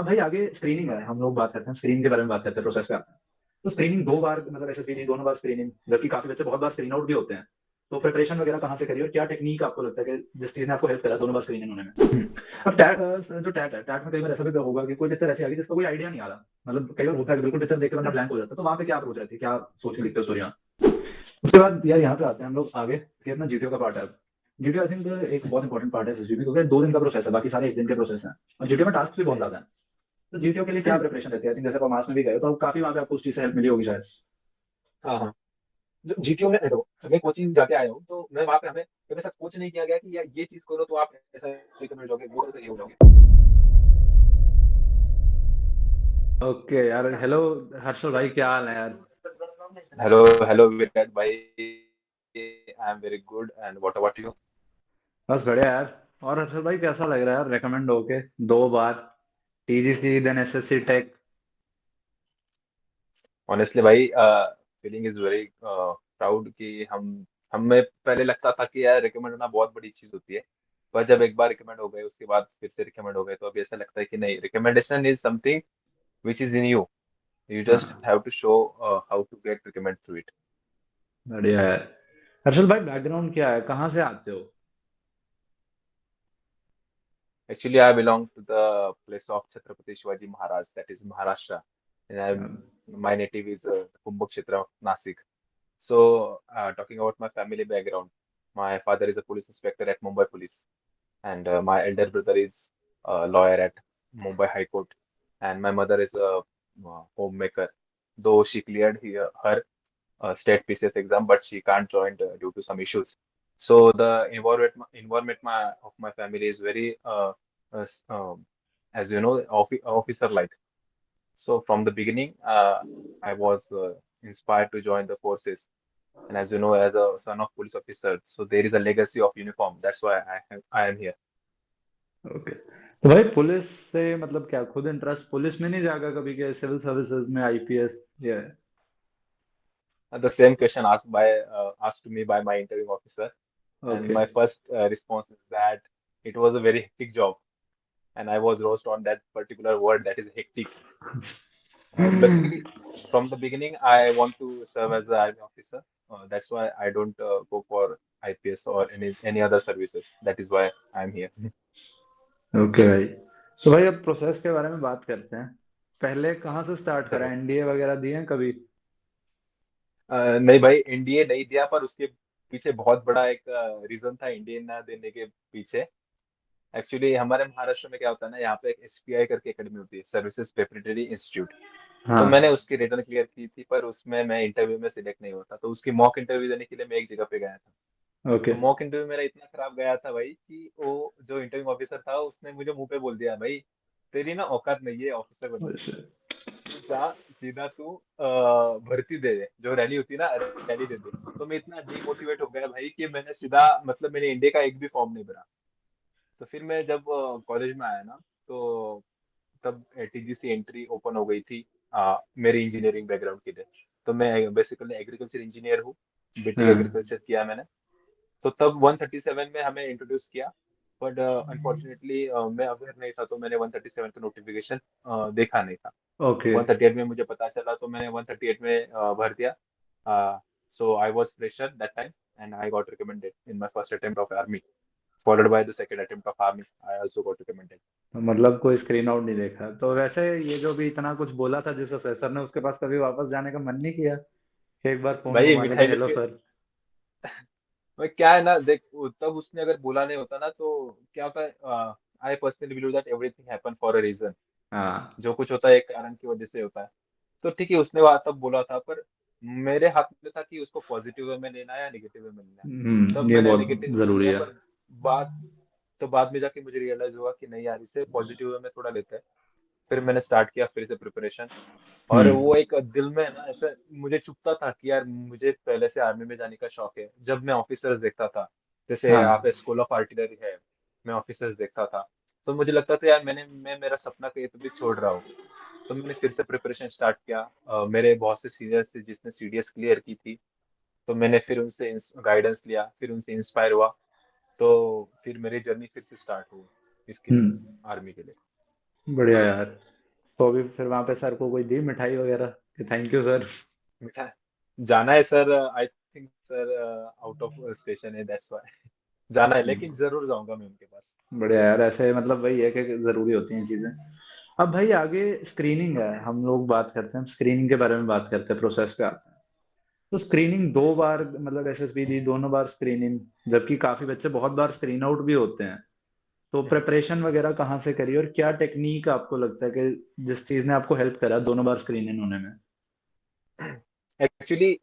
भाई आगे स्क्रीनिंग है, हम लोग बात करते हैं स्क्रीनिंग के बारे में, बात करते हैं प्रोसेस पे आते हैं। तो स्क्रीनिंग 2 बार, मतलब एसएसबी नहीं, दोनों बार स्क्रीनिंग, जबकि काफी बच्चे बहुत बार स्क्रीन आउट भी होते हैं। तो प्रिपरेशन वगैरह कहाँ से करिए और क्या टेक्निक आपको लगता है कि जिस चीज ने आपको हेल्प करा दोनों बार स्क्रीनिंग होने में? अब टैट, जो टैट है, टैट में कई बार ऐसा भी होगा कि कोई पिक्चर ऐसी आ गई जिसका कोई आइडिया नहीं आ रहा, मतलब कई बार होता है कि बिल्कुल पिक्चर देख के बंदा ब्लैंक हो जाता है, तो वहां पे क्या अप्रोच रहती है, क्या सोच के लिखते हो स्टोरी? उसके बाद यार यहाँ पे आते हैं हम लोग आगे कि अपना जीटीओ का पार्ट है। जीटीओ आई थिंक एक बहुत इंपॉर्टेंट पार्ट है एसएसबी में, क्योंकि 2 दिन का प्रोसेस है, बाकी सारे 1 दिन के प्रोसेस हैं। और जीटीओ में टास्क भी बहुत ज्यादा है। तो जीटीओ के लिए क्या प्रिपरेशन रहती है? आई थिंक जैसे आप मास में भी गए हो, तो काफी वहां पे आपको उस चीज से हेल्प मिली होगी शायद। हाँ हाँ। जो जीटीओ में देखो, मैं कोचिंग जाके आया हूँ, तो मैं वहाँ पे हमें मेरे साथ कोच नहीं किया गया कि यार ये चीज करो तो आप ऐसा रिकमेंड होगे, वो सही हो जाओगे। ओके यार, हेलो हर्षल भाई, क्या हाल है यार? हेलो हेलो विराट भाई, I am very good and what about you? बस बढ़िया यार। और हर्षल भाई कैसा लग रहा है यार, रेकमेंड होके 2 बार TGC then SSC tech? Honestly भाई, फीलिंग इज वेरी प्राउड कि हम हमें पहले लगता था कि यार रिकमेंड होना बहुत बड़ी चीज होती है, पर जब एक बार रिकमेंड हो गए उसके बाद फिर से रिकमेंड हो गए, तो अभी ऐसा लगता है कि नहीं, recommendation is something which is in you, you just हाँ, have to show how to get recommend through it. बढ़िया है। हर्षल भाई बैकग्राउंड क्या है, कहाँ से आते हो? Actually, I belong to the place of Chhatrapati Shivaji Maharaj, that is Maharashtra, and my native is Kumbh Kshetra of Nasik. So, talking about my family background, my father is a police inspector at Mumbai Police, and my elder brother is a lawyer at Mumbai High Court, and my mother is a homemaker. Though she cleared her state PCS exam, but she can't join due to some issues. So the involvement of my family is very, uh, s- um, as you know, officer like. So from the beginning, I was inspired to join the forces. And as you know, as a son of police officer, so there is a legacy of uniform. That's why I am here. Okay. तो भाई police से मतलब क्या खुद interest police में नहीं जागा कभी के, सिविल सर्विसेज में, आईपीएस ये? The same question asked to me by my interviewing officer, and okay. my first response is that it was a very hectic job, and I was roast on that particular word, that is hectic. Basically, from the beginning, I want to serve as an army officer. That's why I don't go for IPS or any other services. That is why I'm here. Okay भाई। तो भाई अब process के बारे में बात करते हैं। पहले कहाँ से स्टार्ट करा, जरूर। एनडीए वगैरह दिए हैं कभी? नहीं भाई, एनडीए नहीं दिया, पर उसके पीछे बहुत बड़ा एक रीजन था एनडीए ना देने के पीछे। एक्चुअली हमारे महाराष्ट्र में क्या होता है ना, यहाँ पे एक एसपीआई करके एकेडमी होती है, सर्विसेज प्रिपरेटरी इंस्टीट्यूट। तो मैंने हाँ। उसकी रिटर्न क्लियर की थी, पर उसमें मैं इंटरव्यू में सिलेक्ट नहीं होता, तो उसकी मॉक इंटरव्यू देने के लिए मैं एक जगह पे गया था। ओके। तो मॉक इंटरव्यू मेरा इतना खराब गया था भाई कि वो जो इंटरव्यू ऑफिसर था उसने मुझे मुंह पे बोल दिया, भाई तेरी ना औकात नहीं है ऑफिसर बनने की, तू जा सीधा तू भर्ती दे दे, जो रैली होती है ना, रैली दे दे। तो मैं इतना डीमोटिवेट हो गया भाई कि मैंने सीधा, मतलब मैंने इंडिया का एक भी फॉर्म नहीं भरा। तो फिर मैं जब कॉलेज में आया ना, तो तब टीजीसी एंट्री ओपन हो गई थी मेरी इंजीनियरिंग बैकग्राउंड के लिए। तो मैं बेसिकली एग्रीकल्चर इंजीनियर हूँ, बीटेक हाँ। एग्रीकल्चर किया मैंने। तो तब 137 में हमें इंट्रोड्यूस किया, बट अनफॉर्चुनेटली मैं अवेयर नहीं था, तो मैंने 137 का नोटिफिकेशन देखा नहीं था। तो ओके। 138 में मुझे पता चला, तो मैंने 138 में भर दिया। So I was fresher that time, and I got recommended in my first attempt of army, followed by the second attempt of army. I also got recommended. तो मतलब कोई स्क्रीन आउट नहीं देखा तो वैसे, ये जो भी इतना कुछ बोला था जिस असेसर ने, उसके पास कभी वापस जाने का मन नहीं किया कि एक बार फोन भाई घुमा लें कि मिठाई हेलो लेके, सर? भाई क्या है ना, देख तब उसने अगर बोला नहीं होता ना, तो क्या होता है, I personally believe that everything happen for a reason. हाँ। जो कुछ होता है एक कारण की वजह से होता है। तो ठीक है, उसने वहां तब बोला था, पर मेरे हाथ में था कि उसको पॉजिटिव वे में लेना है या निगेटिव वे में लेना है। तब ये मैंने बहुत निगेटिव में जरूरी लिया, है। पर बाद बाद में जाके मुझे रियलाइज हुआ कि नहीं यार, इसे पॉजिटिव वे में थोड़ा लेते हैं। फिर मैंने स्टार्ट किया फिर से प्रिपरेशन। और हम्म। वो एक दिल में ना ऐसा मुझे चुभता था कि यार मुझे पहले से आर्मी में जाने का शौक है। जब मैं ऑफिसर्स देखता था, जैसे यहाँ पे हाँ। स्कूल ऑफ आर्टिलरी है, मैं ऑफिसर्स देखता था, तो मुझे लगता था यार मैं मेरा सपना कहीं तो भी छोड़ रहा हूँ। तो मैंने फिर से प्रिपरेशन स्टार्ट किया। मेरे बहुत से सीनियर्स थे जिसने सीडीएस क्लियर की थी, तो मैंने फिर उनसे गाइडेंस लिया, फिर उनसे इंस्पायर हुआ। तो फिर मेरी जर्नी फिर से स्टार्ट हुई इसके लिए, हम्म। आर्मी के लिए। बढ़िया यार। तो अभी फिर वहां पे सर को कोई दी मिठाई वगैरह कि थैंक यू सर? मिठा जाना है sir, I think sir out of station है, दैट्स व्हाई जाना है, लेकिन जरूर जाऊंगा मैं उनके पास। बढ़िया यार, ऐसे मतलब वही है कि जरूरी होती हैं चीजें। अब भाई आगे स्क्रीनिंग है, हम लोग बात करते हैं स्क्रीनिंग के बारे में, बात करते हैं प्रोसेस पे आते हैं। तो स्क्रीनिंग 2 बार मतलब एसएसबी दी, दोनों बार स्क्रीनिंग, जबकि काफी बच्चे बहुत बार स्क्रीन आउट भी होते हैं। तो प्रिपरेशन वगैरह कहाँ से करी और क्या टेक्निक आपको लगता है कि जिस चीज ने आपको हेल्प करा दोनों बार स्क्रीन इन होने में? एक्चुअली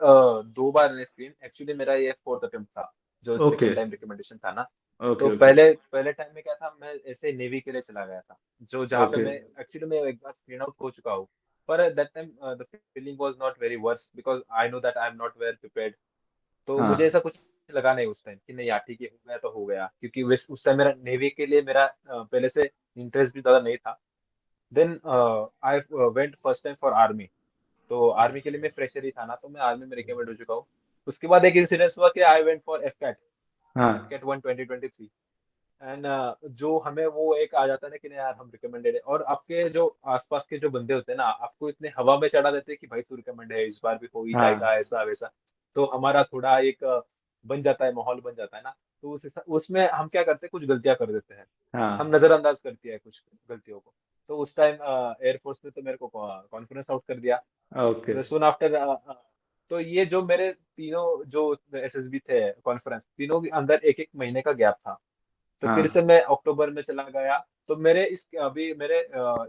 2 बार स्क्रीन, एक्चुअली मेरा ये फोर्थ अटेम्प्ट था, जो ओके सेकंड टाइम रिकमेंडेशन था ना। तो ओके ओके पहले पहले टाइम में क्या था, मैं ऐसे नेवी के लिए चला गया था, जो जहाँ पे ओके। मैं एक्चुअली मैं एक बार स्क्रीन आउट हो चुका हूँ। पर that time the feeling was not very worse, because I know that I am not well prepared. तो मुझे हाँ ऐसा कुछ लगा नहीं उस टाइम कि नहीं यार ठीक है, हो गया तो हो गया, क्योंकि उस टाइम मेरा नेवी के लिए मेरा पहले से इंटरेस्ट भी ज्यादा नहीं था। Then I went first time for army. तो आर्मी के लिए मैं फ्रेशर ही था ना, तो मैं आर्मी में रिकमेंड हो चुका हूँ। उसके बाद एक इंसिडेंस हुआ कि I went for F CAT, F हाँ कैट 1 2023। एंड जो हमें वो एक आ जाता है ना कि नहीं यार हम रिकमेंडेड है, और आपके जो आसपास के जो बंदे होते हैं ना, आपको इतने हवा में चढ़ा देते हैं कि भाई तू रिकमेंड है, इस बार भी हो ही जाएगा, हाँ ऐसा वैसा। तो हमारा थोड़ा एक बन जाता है, माहौल बन जाता है ना। तो उसमें हम क्या करते हैं, कुछ गलतियां कर देते हैं, हम हाँ। नजरअंदाज करती है कुछ गलतियों को। तो उस टाइम एयरफोर्स ने तो मेरे को कॉन्फिडेंस आउट कर दिया। ओके। सुन आफ्टर, तो ये जो मेरे तीनों जो एसएसबी थे कॉन्फ्रेंस, तीनों के अंदर एक एक महीने का गैप था। तो फिर से हाँ मैं अक्टूबर में चला गया। तो मेरे इस अभी मेरे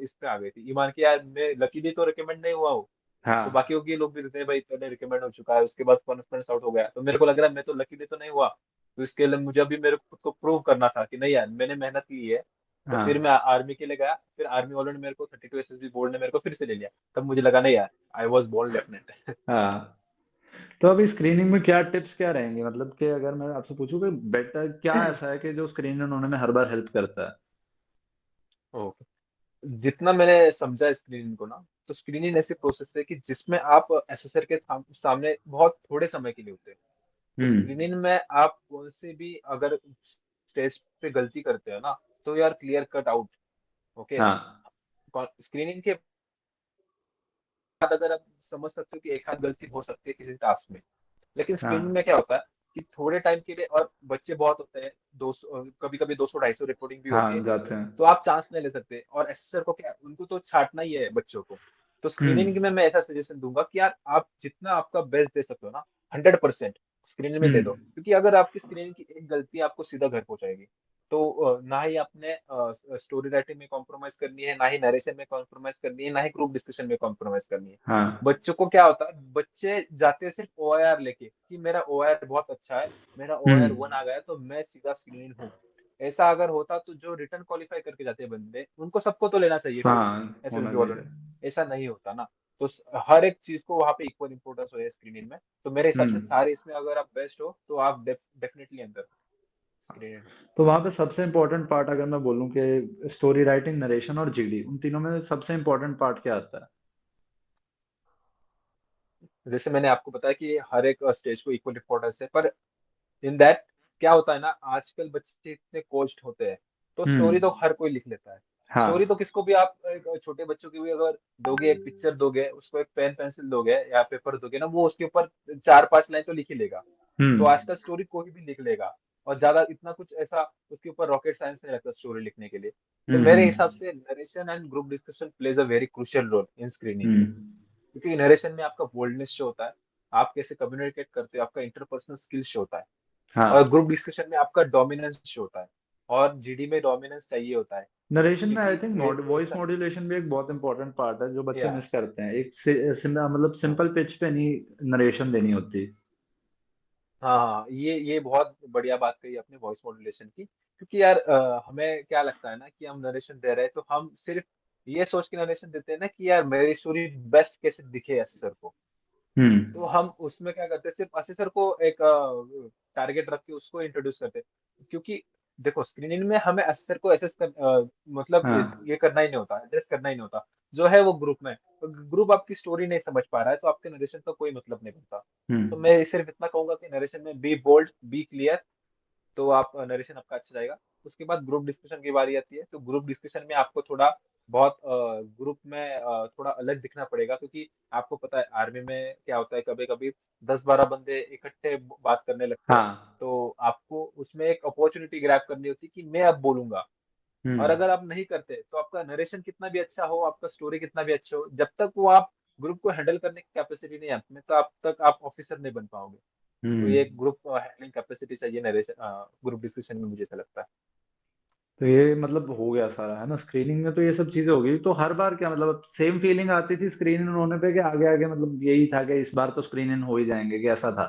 इस पे आ गई थी ईमान की, यार मैं लकीली तो रिकमेंड नहीं हुआ हूँ। तो हाँ बाकी के लोग भी रहते हैं, भाई तेरे रिकमेंड हो चुका है, उसके बाद कॉन्फ्रेंस आउट हो गया, तो मेरे को लग रहा है मैं तो लकीली तो नहीं हुआ। तो इसके लिए मुझे अभी मेरे खुद को प्रूव करना था कि नहीं यार मैंने मेहनत की है। तो फिर मैं हाँ आर्मी के लिए गया, फिर आर्मी वालों ने मेरे को 32 एसएसबी बोर्ड ने मेरे को फिर से ले लिया। तब मुझे लगा नहीं यार, आई वॉज बोर्न लेफ्टिनेंट। हाँ। तो अभी स्क्रीनिंग में क्या टिप्स क्या रहेंगे, मतलब कि अगर मैं आपसे पूछूं कि बेटर क्या ऐसा है कि जो स्क्रीन इन होने में हर बार हेल्प करता है? ओके, जितना मैंने समझा स्क्रीनिंग को ना, तो स्क्रीनिंग ऐसी प्रोसेस है कि जिसमें आप एसेसर के सामने बहुत थोड़े समय के लिए होते हैं। तो हम्म। स्क्रीनिंग में आप कौन से भी अगर स्टेज पे गलती करते हो ना, तो यार क्लियर कट आउट। ओके, हाँ स्क्रीनिंग के बाद अगर आप समझ सकते हो कि एक आध गलती हो सकती है किसी टास्क में, लेकिन स्क्रीनिंग हाँ में क्या होता है कि थोड़े टाइम के लिए, और बच्चे बहुत होते हैं, 200 कभी कभी 200 250 रिपोर्टिंग भी होती है। हाँ जाते हैं। तो आप चांस नहीं ले सकते, और एसेसर को क्या, उनको तो छांटना ही है बच्चों को। तो स्क्रीनिंग में मैं ऐसा सजेशन दूंगा कि यार आप जितना आपका बेस्ट दे सकते हो ना, 100% स्क्रीनिंग में दे दो, हम्म क्योंकि अगर आपकी स्क्रीनिंग की एक गलती आपको सीधा घर पहुंचाएगी। तो ना ही आपने स्टोरी राइटिंग में कॉम्प्रोमाइज करनी है, ना ही नरेशन में कॉम्प्रोमाइज करनी है, ना ही ग्रुप डिस्कशन में कॉम्प्रोमाइज करनी है। हाँ बच्चों को क्या होता है, बच्चे जाते हैं सिर्फ ओआईआर लेके कि मेरा ओआईआर बहुत अच्छा है, मेरा ओआईआर हम्म 1 आ गया तो मैं सीधा स्क्रीन हूँ। ऐसा अगर होता तो जो रिटर्न क्वालिफाई करके जाते हैं बंदे, उनको सबको तो लेना चाहिए फिर हाँ होना एसएसबी वालों चाहिए। ने। ऐसा नहीं होता ना। तो हर एक चीज को वहां पे इक्वल इंपोर्टेंस हो स्क्रीनिंग में। तो मेरे हिसाब से हम्म। सारे इसमें अगर आप बेस्ट हो तो आप डेफिनेटली अंदर स्क्रीन। तो वहां पे सबसे इंपॉर्टेंट पार्ट अगर मैं बोलूं कि स्टोरी राइटिंग, नरेशन और जीडी, उन तीनों में सबसे इंपॉर्टेंट पार्ट क्या आता है? जैसे मैंने आपको बताया कि हर एक स्टेज को इक्वल इंपोर्टेंस है, पर इन दैट क्या होता है ना, आजकल बच्चे इतने कोच्ड होते हैं, तो स्टोरी तो हम्म। हर कोई लिख लेता है। स्टोरी तो हाँ किसको भी आप एक छोटे बच्चों की भी अगर दोगे, एक पिक्चर दोगे उसको, एक पेन पेंसिल दोगे या पेपर दोगे ना, वो उसके ऊपर 4 5 लाइन तो लिख ही लेगा। तो हम्म आजकल स्टोरी कोई भी लिख लेगा, और ज्यादा इतना कुछ ऐसा उसके ऊपर रॉकेट साइंस नहीं लगता स्टोरी लिखने के लिए। तो मेरे हिसाब हम्म से narration and group discussion plays a very crucial role in screening, hmm. क्योंकि नरेशन में आपका बोल्डनेस शो होता है, आप कैसे कम्युनिकेट करते हो, आपका इंटरपर्सनल स्किल्स शो होता है। और हाँ। ग्रुप डिस्कशन में आपका डोमिनेंस शो होता है, और जीडी में डोमिनेंस चाहिए होता है, नरेशन में आई क्योंकि थिंक वॉइस मॉड्यूलेशन भी एक बहुत इंपॉर्टेंट पार्ट है जो बच्चे या मिस करते हैं। एक मतलब सिंपल पिच पे नहीं नरेशन देनी होती। हाँ हाँ, ये बहुत बढ़िया बात कही आपने वॉइस मॉड्यूलेशन की, क्योंकि यार हमें क्या लगता है ना कि हम नरेशन दे रहे हैं, तो हम सिर्फ ये सोच के नरेशन देते हैं ना कि यार मेरी स्टोरी बेस्ट कैसे दिखे एसर को। तो हम्म हम उसमें क्या करते हैं, सिर्फ असेसर को एक टारगेट रख के उसको इंट्रोड्यूस करते हैं, क्योंकि देखो स्क्रीनिंग में हमें असेसर को मतलब हाँ। ये करना ही नहीं होता, एड्रेस करना ही नहीं होता। जो है वो ग्रुप में, तो ग्रुप आपकी स्टोरी नहीं समझ पा रहा है तो आपके नरेशन का कोई मतलब नहीं बनता। तो हम्म मैं सिर्फ इतना कहूंगा कि नरेशन में बी बोल्ड, बी क्लियर, तो आप नरेशन आपका अच्छा जाएगा। उसके बाद ग्रुप डिस्कशन की बारी आती है, तो ग्रुप डिस्कशन में आपको थोड़ा बहुत ग्रुप में थोड़ा अलग दिखना पड़ेगा, क्योंकि आपको पता है आर्मी में क्या होता है, कभी कभी 10-12 बंदे इकट्ठे बात करने लगते हैं। हाँ। तो आपको उसमें एक अपॉर्चुनिटी ग्रैब करनी होती है कि मैं अब बोलूंगा। और हम्म। अगर आप नहीं करते तो आपका नरेशन कितना भी अच्छा हो, आपका स्टोरी कितना भी अच्छा हो, जब तक वो आप ग्रुप को हैंडल करने की कैपेसिटी नहीं है आप में, तो आप तक आप ऑफिसर नहीं बन पाओगे। तो ये हम्म। एक ग्रुप हैंडलिंग कैपेसिटी चाहिए नरेशन ग्रुप डिस्कशन में, मुझे ऐसा लगता है। तो ये मतलब हो गया सारा है ना, स्क्रीनिंग में तो ये सब चीजें हो गई। तो हर बार क्या मतलब सेम फीलिंग आती थी स्क्रीन इन होने पे, कि आगे आगे मतलब यही था कि इस बार तो स्क्रीन इन हो ही जाएंगे, कि ऐसा था?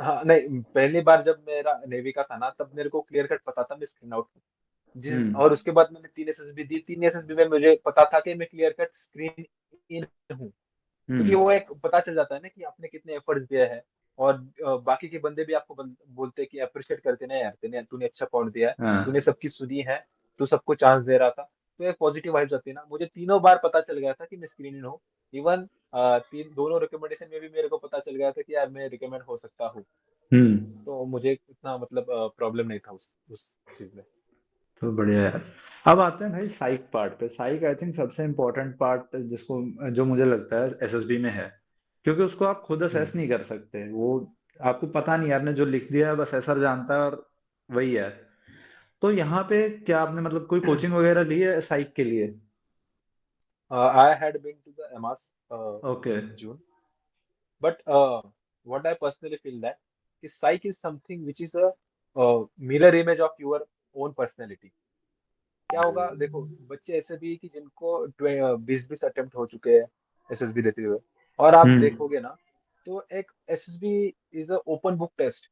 हाँ नहीं, पहली बार जब मेरा नेवी का था ना, तब मेरे को क्लियर कट पता था मैं स्क्रीन आउट हूँ। जिस हम्म। और उसके बाद मैंने 3 एसएसबी दी, 3 एसएसबी में मुझे पता था कि मैं क्लियर कट स्क्रीन इन हूँ। क्योंकि हम्म। वो एक पता चल जाता है ना कि आपने कितने एफर्ट्स दिए हैं। और बाकी के बंदे भी आपको बोलते हैं कि अप्रिशिएट करते ना, यार तूने तूने अच्छा पॉइंट दिया है, तूने हाँ। सबकी सुनी है, तू सबको चांस दे रहा था। तो एक पॉजिटिव वाइब आती है ना। मुझे तीनों बार पता चल गया था कि मैं स्क्रीन इन हूँ। इवन तीन दोनों रिकमेंडेशन में भी मेरे को पता चल गया था कि यार मैं रिकमेंड हो सकता हूँ। हम्म। तो मुझे इतना मतलब प्रॉब्लम नहीं था उस चीज में। तो बढ़िया यार। अब आते हैं भाई साइक पार्ट पे। साइक आई थिंक सबसे इम्पोर्टेंट पार्ट जिसको, जो मुझे लगता है एसएसबी में है, क्योंकि उसको आप खुद असेस हम्म। नहीं कर सकते। वो आपको पता नहीं, आपने जो लिख दिया है बस एसर जानता है और वही है। तो यहाँ पे क्या आपने मतलब कोई कोचिंग वगैरह ली है साइक के लिए? I had been to the EMAS okay. in June, but what I personally feel that is psych is something which is a mirror image of your own personality. क्या होगा, देखो बच्चे ऐसे भी कि जिनको 20-20 अटेम्प्ट हो चुके हैं एसएसबी देते हुए, और आप हम्म। देखोगे ना, तो एक SSB is a open book test.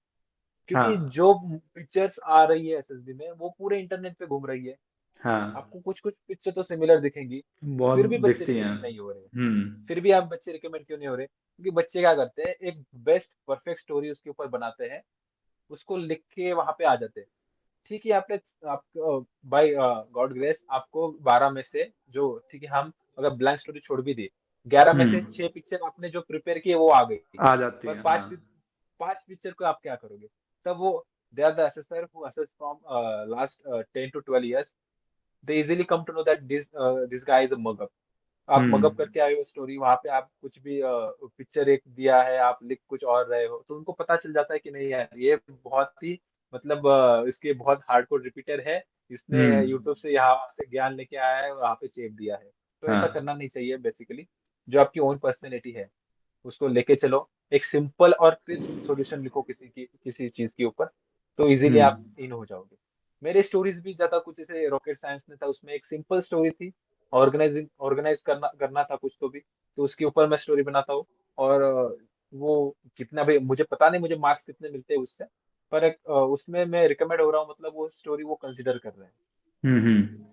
क्योंकि हाँ। जो पिक्चर्स आ रही है एसएसबी में वो पूरे इंटरनेट पे घूम रही है। हाँ। आपको कुछ कुछ पिक्चर तो सिमिलर दिखेंगी, बहुत फिर भी बच्चे दिखती हैं। रिकमेंड नहीं हो रहे। हम्म। फिर भी आप बच्चे रिकमेंड क्यों नहीं हो रहे? क्योंकि बच्चे क्या करते हैं, एक बेस्ट परफेक्ट स्टोरी उसके ऊपर बनाते हैं, उसको लिख के वहां पे आ जाते हैं। ठीक है, आपने आप बाय गॉड ग्रेस आपको 12 में से जो, ठीक है, हम अगर ब्लैंक स्टोरी छोड़ भी दी, 11 में से हम्म। 6 पिक्चर आपने जो प्रिपेयर किए वो आ गई। आ जाती पर है, हाँ। पांच पिक्चर को आप क्या करोगे? तब वो they are the assessor who assess from last 10 to 12 years। They easily come to know that this guy is a mug. आप मगअप हम्म। करके आए हो स्टोरी, वहां पे आप कुछ भी पिक्चर एक दिया है, आप लिख कुछ और रहे हो, तो उनको पता चल जाता है कि नहीं यार ये बहुत ही मतलब इसके बहुत हार्डकोर रिपीटर है, इसने हम्म। यूट्यूब से यहाँ से ज्ञान लेके आया है और वहां पे चेप दिया है। तो ऐसा हाँ। करना नहीं चाहिए। बेसिकली जो आपकी ओन पर्सनैलिटी है उसको लेके चलो, एक सिंपल और क्रिस्प सॉल्यूशन लिखो किसी चीज के ऊपर, तो इजीली आप हम्म। इन हो जाओगे। मेरे स्टोरीज भी ज्यादा कुछ ऐसे रॉकेट साइंस में था, उसमें एक सिंपल स्टोरी थी, ऑर्गेनाइज करना करना था कुछ तो भी, तो उसके ऊपर मैं स्टोरी बनाता हूँ। और वो कितना भी मुझे पता नहीं मुझे मार्क्स कितने मिलते हैं उससे, पर एक, उसमें मैं रिकमेंड हो रहा हूँ, मतलब वो स्टोरी वो कंसिडर कर रहे हैं। हम्म।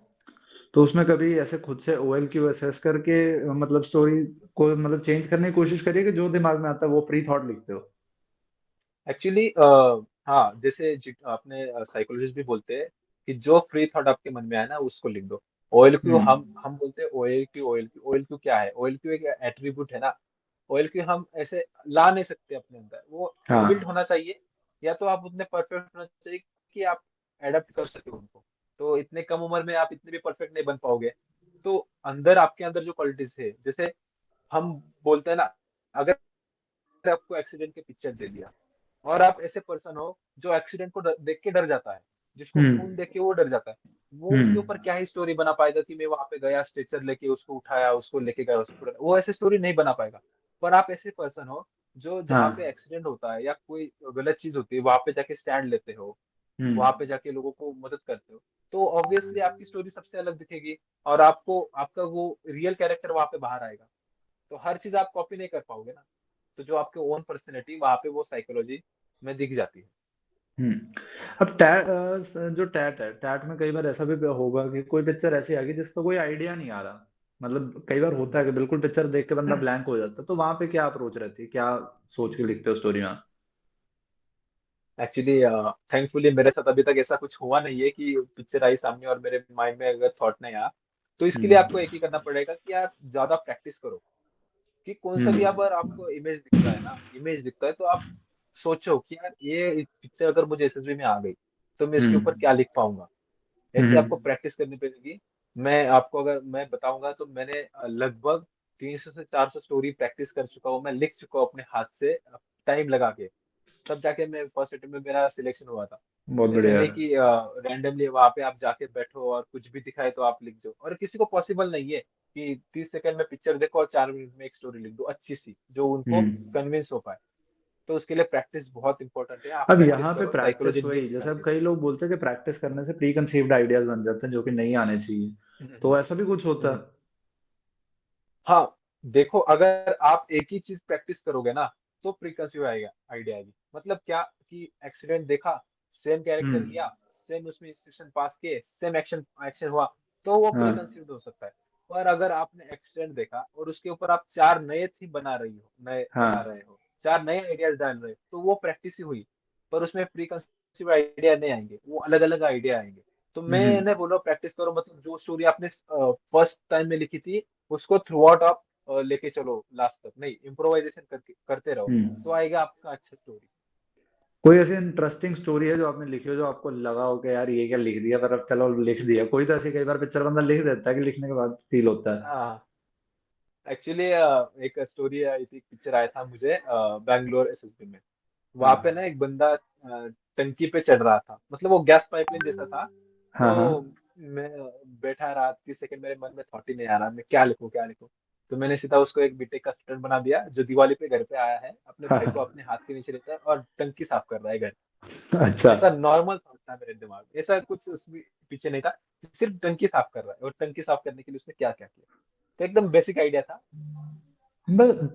तो उसमें कभी ऐसे खुद से ओएल क्यू असेस करके मतलब स्टोरी को मतलब चेंज करने की कोशिश करिए, कि जो दिमाग में आता है वो फ्री थॉट लिखते हो? एक्चुअली हाँ, जैसे आपने साइकोलॉजिस्ट भी बोलते हैं कि जो फ्री थॉट आपके मन में आए ना उसको लिख दो। ऑयल क्यू हम्म। हम बोलते हैं oil Q, oil Q, oil Q क्या है? ऑयल क्यू एक एट्रीब्यूट है ना। ऑयल क्यू हम ऐसे ला नहीं सकते अपने अंदर, वो इनबिल्ट हाँ। होना चाहिए। या तो आप उतने परफेक्ट होना चाहिए कि आप एडेप्ट कर सके उनको। तो इतने कम उम्र में आप इतने भी परफेक्ट नहीं बन पाओगे। तो अंदर आपके अंदर जो क्वालिटीज है, जैसे हम बोलते हैं ना, अगर आपको एक्सीडेंट के पिक्चर दे दिया और आप ऐसे पर्सन हो जो एक्सीडेंट को देख के डर जाता है, जिसको खून हम्म। देख के वो डर जाता है, वो उसके ऊपर हम्म। क्या ही स्टोरी बना पाएगा कि मैं वहां पे गया, स्ट्रेचर लेके उसको उठाया, उसको लेके गया हॉस्पिटल, वो ऐसे स्टोरी नहीं बना पाएगा। पर आप ऐसे पर्सन हो जो जहाँ पे हाँ। एक्सीडेंट होता है या कोई गलत चीज होती है वहां पे जाके स्टैंड लेते हो, वहां पे हम्म। जाके लोगों को मदद करते हो, तो ऑब्वियसली आपकी स्टोरी सबसे अलग दिखेगी। और आपको आपका वो रियल कैरेक्टर वहां पे बाहर आएगा। तो हर चीज आप कॉपी नहीं कर पाओगे ना। तो जो आपके ओन पर्सनैलिटी वहां पे वो साइकोलॉजी में दिख जाती है। हम्म। अब टैट, जो टैट है, टैट में कई बार ऐसा भी होगा कि कोई पिक्चर ऐसी आ गई जिसका कोई आइडिया नहीं आ रहा। मतलब कई बार होता है कि बिल्कुल पिक्चर देख के बंदा ब्लैंक हो जाता है, तो वहां पे क्या अप्रोच रहती है, क्या सोच के लिखते हो स्टोरी में? एक्चुअली थैंकफुली मेरे साथ अभी तक ऐसा कुछ हुआ नहीं है कि पिक्चर आई सामने और मेरे माइंड में अगर थॉट नहीं आया। तो इसके लिए आपको हम्म। एक ही करना पड़ेगा कि आप ज्यादा प्रैक्टिस करो। कि कौन सा भी हम्म। अगर आपको इमेज दिखता है ना, इमेज दिखता है तो आप सोचो कि यार ये पिक्चर अगर मुझे एसएसबी में आ गई तो मैं इसके ऊपर हम्म। क्या लिख पाऊंगा। ऐसे हम्म। आपको प्रैक्टिस करनी पड़ेगी। मैं आपको अगर मैं बताऊंगा तो मैंने लगभग 300 से 400 स्टोरी प्रैक्टिस कर चुका हूँ, मैं लिख चुका हूँ अपने हाथ से टाइम लगा के। तब जाके मैं फर्स्ट अटेम्प्ट में मेरा सिलेक्शन हुआ था। बहुत ऐसे बढ़िया नहीं है। कि रैंडमली वहां पे आप जाके बैठो और कुछ भी दिखाए तो आप लिख दो, और किसी को पॉसिबल नहीं है कि 30 सेकंड में पिक्चर देखो और 4 मिनट में एक स्टोरी लिख दो अच्छी सी जो उनको हम्म। कन्विंस हो पाए। तो उसके लिए प्रैक्टिस बहुत इंपॉर्टेंट है, आप अब प्रैक्टिस यहाँ पे करो, प्रैक्टिस साइकोलॉजी वही, नीड्स जैसे अब प्रैक्टिस। कई लोग बोलते हैं कि प्रैक्टिस करने से प्री कंसीव्ड आइडियाज बन जाते हैं जो कि नहीं आने चाहिए, तो ऐसा भी कुछ होता हम्म। हाँ, देखो अगर आप एक ही चीज प्रैक्टिस करोगे ना तो प्रिकॉन्सीव आएगा आइडिया आएगी। मतलब क्या कि एक्सीडेंट देखा, सेम है? कैरेक्टर लिया, सेम उसमें इंस्ट्रक्शन पास किए, सेम एक्शन एक्शन हुआ, तो वो हाँ। प्रिकॉन्सीव्ड हो सकता है। पर अगर आपने एक्सीडेंट देखा और उसके ऊपर आप चार नए थीम बना रही हो, नए बना हाँ। रहे हो, चार नए आइडियाज डाल रहे हो, तो वो प्रैक्टिस ही हुई। पर उसमें प्रिकॉन्सीव आइडिया नहीं आएंगे, वो अलग अलग आइडिया आएंगे। तो मैंने बोला प्रैक्टिस करो, मतलब जो स्टोरी आपने फर्स्ट टाइम में लिखी थी उसको थ्रू आउट आप लेके चलो लास्ट तक, नहीं इम्प्रोवाइजेशन करके करते रहो, तो हम्म। आएगा आपका अच्छा स्टोरी। कोई ऐसी इंटरेस्टिंग स्टोरी है जो आपने लिखी हो जो आपको लगा हो कि यार ये क्या लिख दिया, पर अब चलो लिख दिया? कोई तो ऐसी कई बार पिक्चर बंदा लिख देता है कि लिखने के बाद फील होता है। हाँ, एक्चुअली एक स्टोरी आई थी, पिक्चर आया था मुझे बैंगलोर एसएसबी में। वहां पे ना हाँ। एक बंदा टंकी पे चढ़ रहा था, मतलब वो गैस पाइपलाइन जैसा था। हाँ। हाँ। तो मैं बैठा रहा 30 सेकंड, मेरे मन में थॉट ही नहीं आ रहा मैं क्या लिखूं क्या लिखूं। तो मैंने सीधा उसको एक बीटेक का स्टूडेंट बना दिया जो दिवाली पे घर पे आया है, अपने भाई को हाँ। अपने हाथ के नीचे लेता है और टंकी साफ कर रहा है घर। अच्छा। ऐसा नॉर्मल थॉट था मेरे दिमाग में, ऐसा कुछ उसमें पीछे नहीं था। सिर्फ टंकी साफ कर रहा है, और टंकी साफ करने के लिए उसने क्या क्या किया। तो एकदम बेसिक आइडिया था।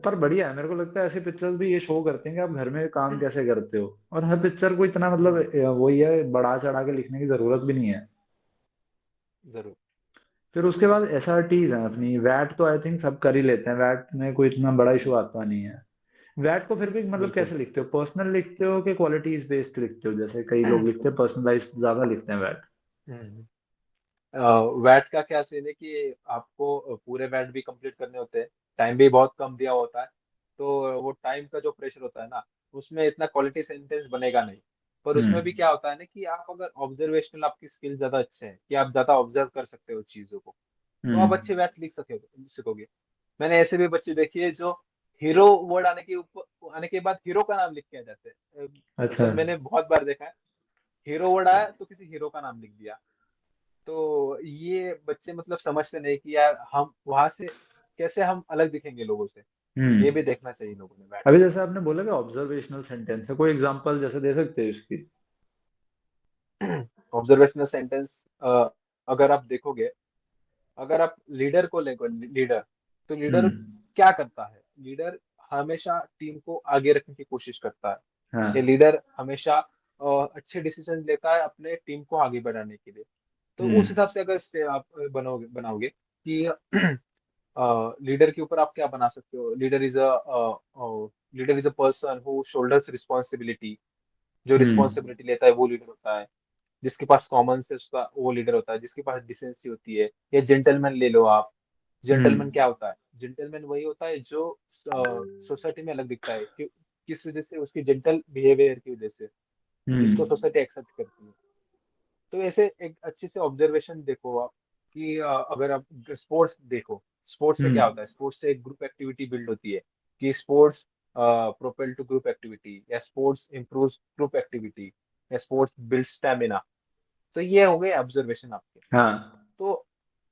पर बढ़िया है, मेरे को लगता है ऐसी पिक्चर्स भी ये शो करते हैं कि आप घर में काम कैसे करते हो, और हर पिक्चर को इतना मतलब हम्म, वही है, बढ़ा चढ़ा के लिखने की जरूरत भी नहीं है। जरूर। फिर उसके बाद एसआरटीज हैं अपनी, वैट तो आई थिंक सब कर ही लेते हैं, वैट में कोई इतना बड़ा इशू आता नहीं है। वैट को फिर भी मतलब बिल्कुल। कैसे लिखते हो? पर्सनल लिखते हो कि क्वालिटीज बेस्ड लिखते हो? जैसे कई लोग लिखते हैं पर्सनलाइज ज्यादा लिखते हैं वैट। हम्म। वैट का क्या सीन है कि आपको पूरे वैट भी कंप्लीट करने होते हैं, टाइम भी बहुत कम दिया होता है। तो वो टाइम का जो प्रेशर होता है ना, उसमें इतना क्वालिटी सेंटेंस बनेगा नहीं। पर उसमें भी हम्म। क्या होता है ना कि आप अगर ऑब्जर्वेशनल, आपकी स्किल ज्यादा अच्छे हैं कि आप ज्यादा ऑब्जर्व कर सकते हो चीजों को, तो आप हम्म। अच्छे वैट लिख सके सीखोगे। मैंने ऐसे भी बच्चे देखे हैं जो हीरो वर्ड आने के ऊपर, आने के बाद हीरो का नाम लिख के आ जाते हैं। अच्छा। मतलब मैंने बहुत बार देखा है, हीरो वर्ड आया तो किसी हीरो का नाम लिख दिया। तो ये बच्चे मतलब समझते नहीं कि यार हम वहां से कैसे हम अलग दिखेंगे लोगों से। ये भी हम्म। देखना चाहिए लोगों ने बैठ अभी जैसे आपने बोला कि ऑब्जर्वेशनल सेंटेंस है, कोई एग्जांपल जैसे दे सकते हैं इसकी? के। ऑब्जर्वेशनल सेंटेंस, अगर आप देखोगे, अगर आप लीडर को लेकर, लीडर, तो लीडर हम्म। क्या करता है, लीडर हमेशा टीम को आगे रखने की कोशिश करता है। ये हाँ। लीडर हमेशा अच्छे डिसीजन लेता है अपने टीम को आगे बढ़ाने के लिए। तो उस हम्म। हिसाब से अगर आप बनोगे बनाओगे कि लीडर के ऊपर आप क्या बना सकते हो, leader is a person who shoulders responsibility. जो हम्म। रिस्पॉन्सिबिलिटी लेता है वो लीडर होता है। जिसके पास कॉमन सेंस उसका वो लीडर होता है, जिसके पास डिसेंसी होती है। या जेंटलमैन ले लो आप। जेंटलमैन हम्म। क्या होता है, जेंटलमैन वही होता है जो सोसाइटी में अलग दिखता है कि किस वजह से, उसकी जेंटल बिहेवियर की वजह से, जिसको हम्म। सोसाइटी एक्सेप्ट करती है। तो ऐसे एक अच्छे से ऑब्जर्वेशन देखो आप कि अगर आप स्पोर्ट्स देखो, स्पोर्ट्स से क्या होता है, हम्म। स्पोर्ट्स से एक ग्रुप एक्टिविटी बिल्ड होती है कि sports propel to group activity, या स्पोर्ट्स इम्प्रूव ग्रुप एक्टिविटी, या स्पोर्ट्स बिल्ड स्टेमिना। तो ये हो गए ऑब्जर्वेशन आपके। हाँ। तो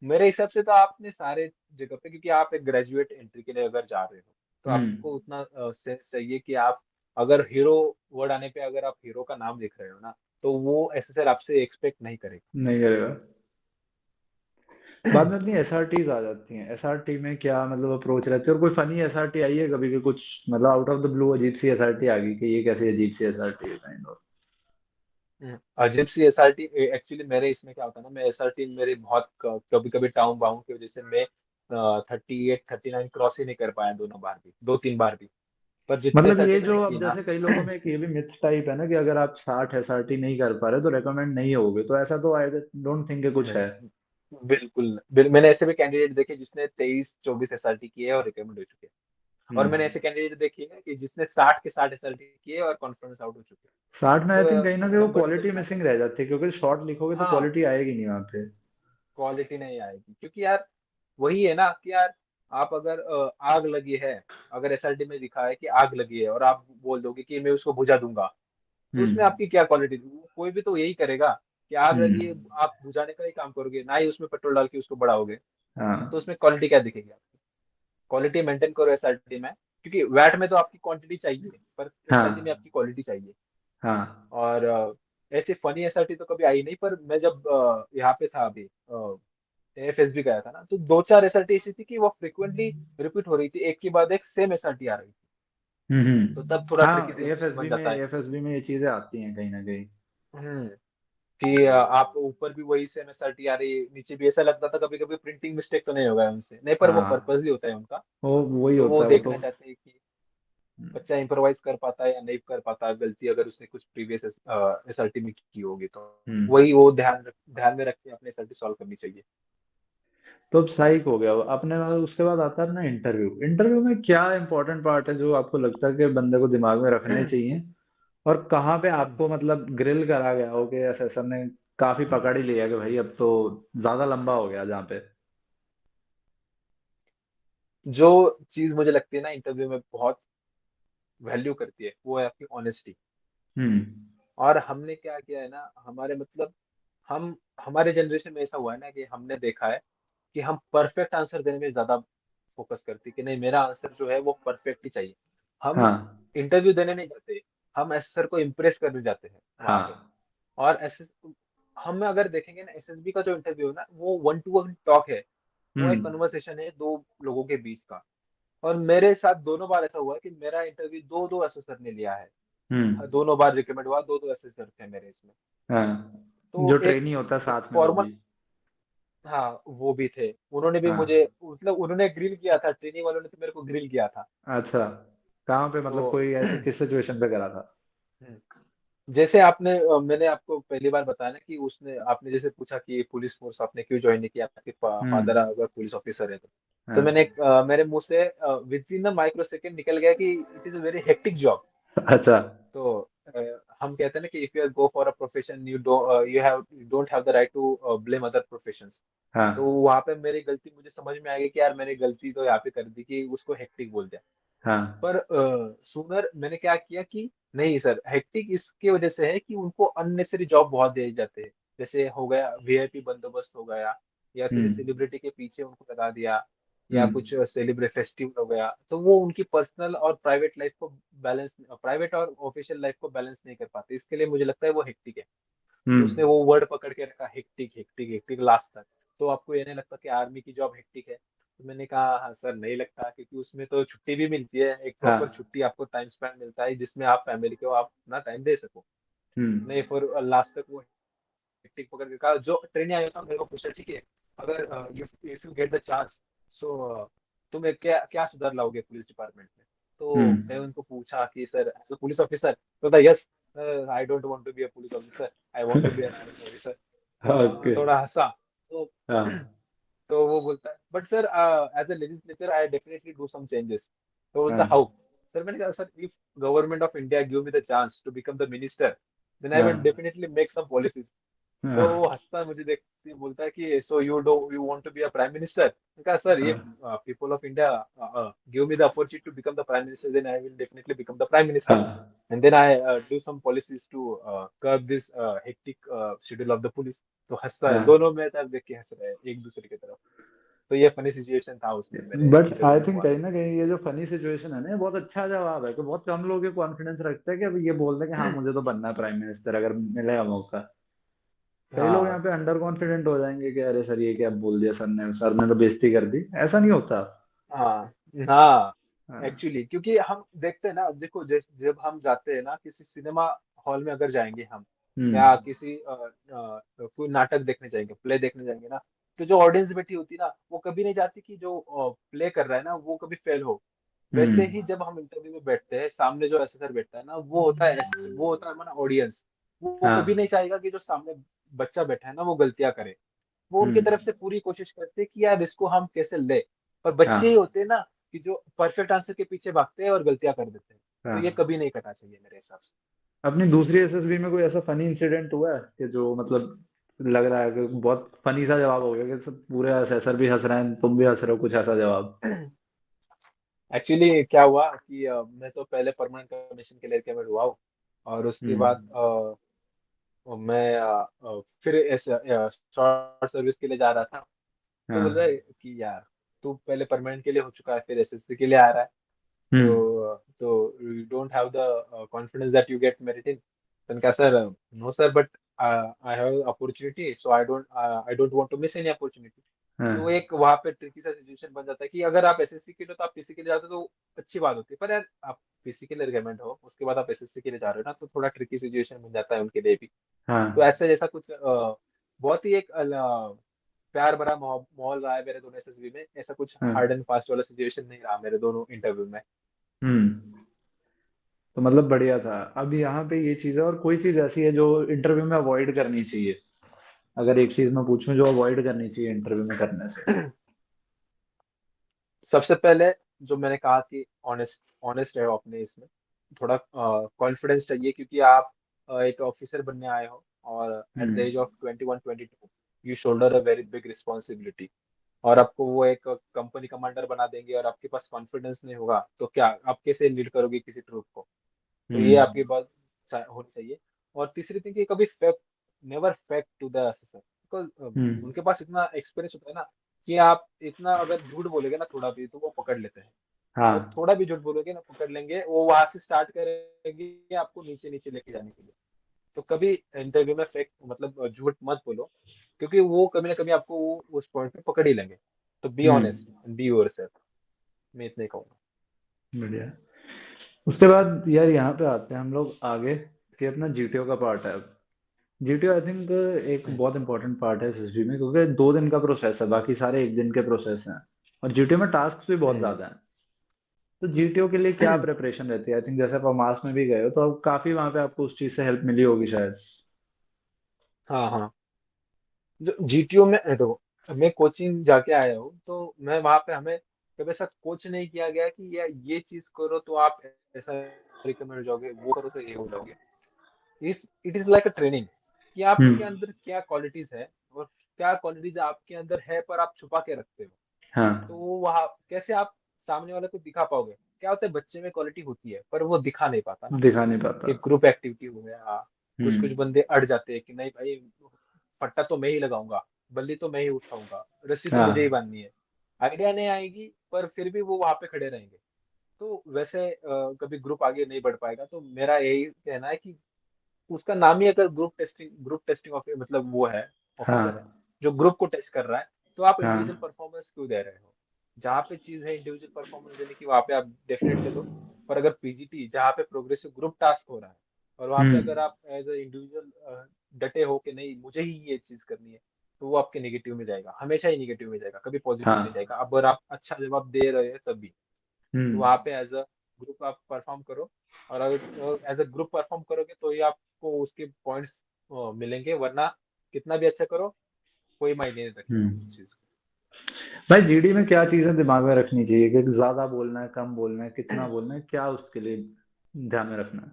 मेरे हिसाब से तो आपने सारे जगह पे, क्योंकि आप एक ग्रेजुएट एंट्री के लिए अगर जा रहे हो, तो आपको हम्म। उतना सेंस चाहिए कि आप अगर हीरो वर्ड आने पे अगर आप हीरो का नाम लिख रहे हो ना, तो वो एसएसएल आपसे एक्सपेक्ट नहीं करेगा। नहीं करेगा। बाद में अपनी एसआरटीज आ जाती हैं, एसआरटी में क्या मतलब अप्रोच रहती है? और कोई फनी एसआरटी आई है कभी, भी कुछ मतलब आउट ऑफ द ब्लू अजीब सी एसआरटी आ गई कि ये कैसी अजीब सी एसआरटी है काइंड ऑफ? अजीब सी एसआरटी, एक्चुअली मेरे इसमें क्या होता है ना, मैं एसआरटी मेरी बहुत कभी कभी टाउन बाउंड की वजह से मैं 38 39 क्रॉस ही नहीं कर पाया, दोनों बार भी, दो तीन बार भी। पर जितने मतलब ये एसआरटी जो मैंने अब किए ना। जैसे कई लोगों में एक ये भी मिथ टाइप है ना कि अगर आप 60 एसआरटी नहीं कर पा रहे तो रेकमेंड नहीं होगे, तो ऐसा तो आई डोंट थिंक कुछ है। नहीं, बिल्कुल मैंने ऐसे भी कैंडिडेट देखे जिसने 23 24 एसआरटी किए हैं और रिकमेंड हो चुके हैं। और मैंने हम्म। ऐसे कैंडिडेट देखे हैं कि जिसने 60 के 60 एसएलटी किए और कॉन्फ्रेंस आउट हो चुके हैं। 60 में आई थिंक कहीं ना कहीं तो वो नंबर्स पे क्वालिटी डिपेंड मिसिंग करता रह है। जाती है, क्योंकि शॉर्ट लिखोगे तो हाँ, क्वालिटी आएगी नहीं वहां पे। क्वालिटी नहीं आएगी क्योंकि यार वही है ना कि यार आप अगर आग लगी है, अगर एसएलटी में लिखा है कि आग लगी है और आप बोल दोगे कि मैं उसको बुझा दूंगा, तो उसमें हम्म। आपकी क्या क्वालिटी? कोई भी तो यही करेगा कि आग लगी है, हम्म। आप बुझाने का ही काम करोगे, ना ही उसमें पेट्रोल डाल के उसको बढ़ाओगे। तो हाँ। उसमें क्वालिटी क्या दिखेगी आपकी? क्वालिटी मेंटेन करो एसएलटी में, क्योंकि वैट में तो आपकी क्वांटिटी चाहिए पर एसएलटी में हाँ। आपकी क्वालिटी चाहिए। हाँ। और ऐसे फनी एसएलटी तो कभी आई नहीं, पर मैं जब यहाँ पे था अभी एफएसबी गया था ना, तो दो चार एसएलटी ऐसी थी कि वो फ्रिक्वेंटली रिपीट हो रही थी, एक के बाद एक सेम एसएलटी आ रही थी। तो तब थोड़ा ट्रिकी हाँ, सिचुएशन बन एएफएसबी में जाता है। एएफएसबी में ये चीजें आती हैं कहीं ना कहीं। हम्म कि आप ऊपर भी वही सेम एसएलटी आ रही है, नीचे भी ऐसा लगता था कभी कभी प्रिंटिंग मिस्टेक तो नहीं होगा उनसे, नहीं, पर वो हाँ, पर्पसली होता है उनका। वो वही तो होता वो है वो तो। देखना चाहते हैं कि बच्चा इम्प्रोवाइज कर पाता है या नहीं कर पाता, गलती अगर उसने कुछ प्रीवियस एसएलटी में की होगी तो हम्म। वही वो ध्यान में रख के अपने एसएलटी सॉल्व करनी चाहिए। तो अब साइक हो गया वो अपने बाद, उसके बाद आता है अपना इंटरव्यू। इंटरव्यू में क्या इंपॉर्टेंट पार्ट है जो आपको लगता है कि बंदे को दिमाग में रखने चाहिए, और कहाँ पे आपको मतलब ग्रिल करा गया हो कि असेसर ने काफी पकड़ ही लिया कि भाई अब तो ज्यादा लंबा हो गया जहाँ पे। जो चीज मुझे लगती है ना इंटरव्यू में बहुत वैल्यू करती है, वो है आपकी ऑनेस्टी। हम्म। और हमने क्या किया है ना, हमारे मतलब हम हमारे जनरेशन में ऐसा हुआ है ना कि हमने देखा है कि हम परफेक्ट आंसर देने में ज्यादा फोकस करते हैं कि नहीं, मेरा आंसर जो है वो परफेक्ट ही चाहिए। हम हाँ। इंटरव्यू देने नहीं जाते, हम एसएसर को इम्प्रेस करने जाते हैं वहां पे। हाँ। और एस हम अगर देखेंगे ना, एसएसबी का जो इंटरव्यू है ना, वो वन टू वन टॉक है। वो एक हम्म। कन्वर्सेशन है दो लोगों के बीच का। और मेरे साथ दोनों बार ऐसा हुआ है कि मेरा इंटरव्यू दो दो एसएसर ने लिया है। हम्म। दोनों बार रिकमेंड हुआ, दो दो एसएसर थे मेरे इसमें। हाँ, तो जो एक ट्रेनी होता है एक साथ में वो फॉर्मल, भी। हाँ वो भी थे, उन्होंने भी मुझे हाँ। मतलब उन्होंने ग्रिल किया था, ट्रेनिंग वालों ने तो मेरे को ग्रिल किया था। अच्छा, कहाँ पे तो मतलब कोई ऐसे किस सिचुएशन पे करा था? जैसे मैंने आपको पहली बार बताया ना कि उसने आपने जैसे पूछा कि पुलिस फोर्स आपने क्यों ज्वाइन नहीं किया, आपके फादर हम्म। अगर पुलिस ऑफिसर है तो हाँ। मैंने मेरे मुंह से within a microsecond निकल गया कि it is a very hectic job. अच्छा। तो हम कहते हैं ना कि if you go for a profession you don't have the right to blame other professions. तो हाँ। वहां पे मेरी गलती मुझे समझ में आ गई कि यार मैंने गलती तो यहाँ पे कर दी कि उसको हेक्टिक बोल दिया। हाँ। पर सुनर मैंने क्या किया कि नहीं सर, हेक्टिक इसके वजह से है कि उनको अननेसेसरी जॉब बहुत दिए जाते हैं। जैसे हो गया वीआईपी बंदोबस्त हो गया, या किसी हम्म। सेलिब्रिटी के पीछे उनको लगा दिया, या हम्म। कुछ सेलिब्रेट फेस्टिवल हो गया, तो वो उनकी पर्सनल और प्राइवेट लाइफ को बैलेंस, प्राइवेट और ऑफिशियल लाइफ को बैलेंस नहीं कर पाते, इसके लिए मुझे लगता है वो हेक्टिक है। तो उसने हम्म। वो वर्ड पकड़ के रखा, हेक्टिक हेक्टिक हेक्टिक लास्ट तक। तो आपको ये नहीं लगता कि आर्मी की जॉब हेक्टिक है? तो मैंने कहा हाँ सर, नहीं लगता, क्योंकि उसमें तो छुट्टी भी मिलती है, एक प्रॉपर हाँ। छुट्टी, आपको टाइम स्पेंड मिलता है जिसमें आप फैमिली को आप अपना टाइम दे सको। नहीं, हम्म। फिर लास्ट तक वो हेक्टिक पकड़ के कहा। जो ट्रेनिंग आया था मेरे को पूछा, ठीक है अगर if you get the chance, so तुम्हें क्या क्या सुधार लाओगे पुलिस डिपार्टमेंट में? तो मैं हम्म। उनको पूछा कि sir as a police officer, तो था yes, I don't want to be a police officer, I want to be an army officer. तो ओके। थोड़ा हंसा। तो हाँ। तो वो बोलता है but sir as a legislature I definitely do some changes. तो बोलता हाँ। हाउ? सर मैंने कहा sir, if government of India give me the chance to become the minister, then I will हाँ। Definitely make some policies. तो वो हाँ। हंसता है, मुझे देख के बोलता है कि so you want to be a prime minister? मैंने कहा सर, ये हाँ। People of India give me the opportunity to become the prime minister, then I will definitely become the prime minister, हाँ। And then I do some policies to curb this hectic schedule of the police. तो हंसता है, हाँ। दोनों मेरे तरफ देख के हंस रहे हैं एक दूसरे की तरफ। तो ये फनी सिचुएशन था उसमें मेरे बट इंटरव्यू आई में थिंक हुआ कहीं था। ना कहीं ये जो फनी सिचुएशन है ना, ये बहुत अच्छा जवाब है कि बहुत कम लोग ये कॉन्फिडेंस रखते हैं कि अब ये बोल दें कि हाँ मुझे तो बनना है प्राइम मिनिस्टर अगर मिलेगा मौका। कई लोग यहाँ हाँ पे अंडर कॉन्फिडेंट हो जाएंगे कि अरे सर ये क्या बोल दिया सर ने तो बेइज्जती कर दी। ऐसा नहीं होता। हाँ हाँ। हाँ। एक्चुअली क्योंकि हम देखते हैं ना, देखो जब हम जाते हैं ना किसी सिनेमा हॉल में अगर जाएंगे हम, या हम्म। किसी कोई नाटक देखने जाएंगे, प्ले देखने जाएंगे ना, तो जो ऑडियंस बैठी होती है ना, वो कभी नहीं चाहती कि जो प्ले कर रहा है ना वो कभी फेल हो। वैसे हम्म। ही जब हम इंटरव्यू में बैठते हैं, सामने जो एसेसर बैठता है ना, वो होता है एसेसर, वो होता है हमारा ऑडियंस। वो कभी नहीं हाँ। चाहेगा कि जो सामने बच्चा बैठा है ना वो गलतियां करे। वो उनकी तरफ हम्म। से पूरी कोशिश करते हैं कि यार इसको हम कैसे ले। पर बच्चे ही हाँ। होते हैं ना, कि जो परफेक्ट आंसर के पीछे भागते हैं और गलतियां कर देते हैं। तो ये हाँ। कभी नहीं करना चाहिए मेरे हिसाब से। अपनी दूसरी एसएसबी में कोई ऐसा फनी इंसिडेंट हुआ है कि जो मतलब लग रहा है कि बहुत फनी सा जवाब हो गया कि सब पूरे असेसर भी हंस रहे हैं, तुम भी हंस रहे हो, कुछ ऐसा जवाब? एक्चुअली क्या हुआ कि मैं तो पहले परमानेंट कमीशन के लिए हुआ हूँ, और उसके बाद हम्म। मैं फिर ऐसे शॉर्ट सर्विस के लिए जा रहा था। तो बोल रहा हाँ। है कि यार तू पहले परमानेंट के लिए हो चुका है, फिर एसएससी के लिए आ रहा है, हम्म। तो you don't have the confidence that you get merit in. मैंने कहा sir, no sir, but I have opportunity, so I don't want to miss any opportunity. तो हाँ। एक वहां पे ट्रिकी सा सिचुएशन बन जाता है कि अगर आप एसएससी के लिए तो आप पीसी के लिए जाते हो तो अच्छी बात होती है, पर यार आप पीसी के लिए रिकमेंड हो, उसके बाद आप एसएससी के लिए जा रहे हो ना, तो थोड़ा ट्रिकी सिचुएशन बन जाता है उनके लिए भी। तो हाँ। ऐसा जैसा कुछ बहुत ही एक प्यार भरा माहौल रहा है मेरे दोनों एसएसबी में। ऐसा कुछ हाँ। हार्ड एंड फास्ट वाला सिचुएशन नहीं रहा मेरे दोनों इंटरव्यू में। हम्म। तो मतलब बढ़िया था। अब यहाँ पे ये चीज है, और कोई चीज ऐसी है जो इंटरव्यू में अवॉइड करनी चाहिए? अगर एक चीज मैं पूछूं जो अवॉइड करनी चाहिए इंटरव्यू में करने से? सबसे पहले जो मैंने कहा कि ऑनेस्ट ऑनेस्ट रहो अपने इसमें, थोड़ा कॉन्फिडेंस चाहिए, क्योंकि आप एक ऑफिसर बनने आए हो, और at the age hmm. Of 21-22 you shoulder a very big responsibility, और आपको वो एक कंपनी कमांडर बना देंगे और आपके पास कॉन्फिडेंस नहीं होगा तो क्या आप कैसे लीड करोगे किसी ट्रूप को। तो ये आपकी हम्म। बात होनी चाहिए। और तीसरी थिंग कि कभी fake, never fake to the assessor, because हम्म। उनके पास इतना एक्सपीरियंस होता है ना, कि आप इतना अगर झूठ बोलोगे ना थोड़ा भी तो वो पकड़ लेते हैं। वो हाँ। थोड़ा भी झूठ बोलोगे ना पकड़ लेंगे, वो वहां से स्टार्ट करेंगे आपको नीचे नीचे लेके जाने के लिए। तो कभी इंटरव्यू में फेक मतलब झूठ मत बोलो, क्योंकि वो कभी ना कभी आपको वो उस पॉइंट पे पकड़ ही लेंगे। तो be honest hmm. And be yourself, मैं इतना ही कहूंगा। बढ़िया। उसके बाद यार यहाँ पे आते हैं हम लोग आगे, कि अपना जीटीओ का पार्ट है। जीटीओ आई थिंक एक हम्म, बहुत इंपॉर्टेंट पार्ट है एसएसबी में, क्योंकि 2 दिन का प्रोसेस है, बाकी सारे एक दिन के प्रोसेस हैं। और जीटीओ में टास्क भी बहुत हम्म, ज्यादा हैं। तो जीटीओ के लिए क्या प्रिपरेशन रहती है? आई थिंक जैसे आप मास में भी गए हो तो अब काफी वहां पे आपको उस चीज से हेल्प मिली होगी शायद। हाँ हाँ। जो जीटीओ में देखो, मैं कोचिंग जाके आया हूँ, तो मैं वहां पे हमें कभी ऐसा कोच नहीं किया गया कि ये चीज करो तो आप ऐसा रिकमेंड हो जाओगे, वो करो तो ये हो जाओगे। It is like a training, कि आपके हम्म। अंदर क्या क्वालिटीज है, और क्या क्वालिटीज आपके अंदर है पर आप छुपा के रखते हो। तो हाँ। वो वहाँ कैसे आप सामने वाले को दिखा पाओगे। क्या होता है, बच्चे में क्वालिटी होती है पर वो दिखा नहीं पाता ना। दिखा नहीं पाता। कि ग्रुप एक्टिविटी हो गया, कुछ कुछ हम्म। बंदे अड़ जाते हैं कि नहीं भाई, फट्टा तो मैं ही लगाऊंगा, बल्ली तो मैं ही उठाऊंगा, रस्सी तो मुझे ही हाँ। बांधनी है। आइडिया नहीं आएगी पर फिर भी वो वहां पे खड़े रहेंगे। तो वैसे कभी ग्रुप आगे नहीं बढ़ पाएगा। तो मेरा यही कहना है कि उसका नाम ही अगर ग्रुप टेस्टिंग मतलब वो है, ऑफिसर है हाँ। जो ग्रुप को टेस्ट कर रहा है, तो आप इंडिविजुअल हाँ। परफॉर्मेंस क्यों दे रहे हो। जहाँ पे चीज है इंडिविजुअल परफॉर्मेंस देने की, वहां पे आप डेफिनेटली दो। पर अगर पीजीटी जहाँ पे प्रोग्रेसिव ग्रुप टास्क हो रहा है, और वहां पे अगर हम्म। आप एज ए इंडिविजुअल डटे हो कि नहीं मुझे ही ये चीज करनी है, तो वो आपके नेगेटिव में जाएगा, हमेशा ही नेगेटिव में जाएगा, कभी पॉजिटिव नहीं हाँ। जाएगा। अब अगर आप अच्छा जवाब दे रहे हैं तभी, तो हम्म। वहां पे एज अ ग्रुप आप परफॉर्म करो। और अगर एज अ ग्रुप परफॉर्म करोगे तो ही आपको उसके पॉइंट्स मिलेंगे, वरना कितना भी अच्छा करो कोई मायने नहीं रखेगा हम्म। उस चीज को। भाई जीडी में क्या चीजें दिमाग में रखनी चाहिए, कि ज्यादा बोलना है, कम बोलना है, कितना बोलना है, क्या उसके लिए ध्यान में रखना है?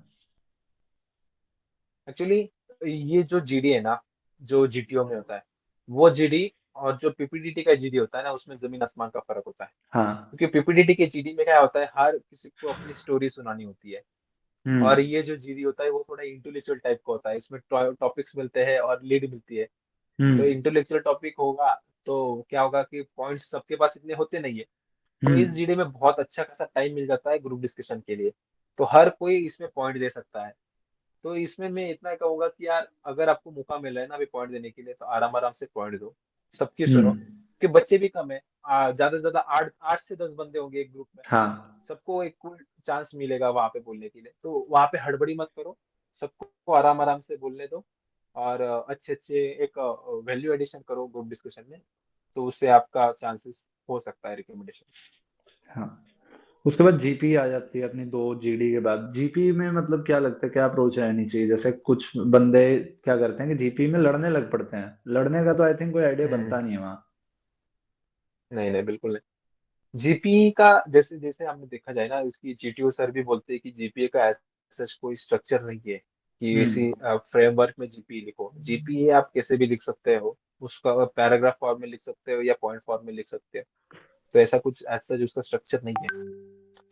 एक्चुअली ये जो जीडी है ना, जो जीटीओ में होता है, वो जीडी और जो पीपीडीटी का जीडी होता है ना, उसमें जमीन आसमान का फर्क होता है। हाँ। क्योंकि पीपीडीटी के जीडी में क्या होता है, हर किसी को अपनी स्टोरी सुनानी होती है। और हम्म। ये जो जीडी होता है वो थोड़ा इंटेलेक्चुअल टाइप का होता है, इसमें टॉपिक्स मिलते हैं और लीड मिलती है। तो हम्म। इंटेलेक्चुअल टॉपिक होगा तो क्या होगा कि पॉइंट्स सबके पास इतने होते नहीं है। तो इस हम्म। जीडी में बहुत अच्छा खासा टाइम मिल जाता है ग्रुप डिस्कशन के लिए। तो हर कोई इसमें पॉइंट दे सकता है। तो इसमें मैं इतना कहूंगा कि यार अगर आपको मौका मिल रहा है ना अभी पॉइंट देने के लिए, तो आराम आराम से पॉइंट दो, सबकी सुनो। हम्म। कि बच्चे भी कम है, ज्यादा से ज्यादा 8 8 से 10 बंदे होंगे एक ग्रुप में। हाँ। सबको एक कुल चांस मिलेगा वहां पे बोलने के लिए, तो वहां पे हड़बड़ी मत करो, सबको आराम आराम से बोलने दो। और अच्छे अच्छे एक वैल्यू एडिशन करो ग्रुप डिस्कशन में, तो उससे आपका चांसेस हो सकता है रिकमेंडेशन। हाँ। उसके बाद जीपी आ जाती है अपनी, 2 जीडी के बाद जीपी में मतलब क्या लगता है क्या अप्रोच रहनी चाहिए? जैसे कुछ बंदे क्या करते हैं कि जीपी में लड़ने लग पड़ते हैं, लड़ने का तो आई थिंक कोई आइडिया हम्म। बनता नहीं है वहाँ। नहीं नहीं, बिल्कुल नहीं। जीपीई का जैसे जैसे हमने देखा जाए ना, उसकी जीटीओ सर भी बोलते हैं कि जीपीए का ऐसा कोई स्ट्रक्चर नहीं है कि हम्म इसी फ्रेमवर्क में जीपीए लिखो। जीपीए आप कैसे भी लिख सकते हो, उसका पैराग्राफ फॉर्म में लिख सकते हो या पॉइंट फॉर्म में लिख सकते हो। तो ऐसा कुछ ऐसा जो उसका स्ट्रक्चर नहीं है।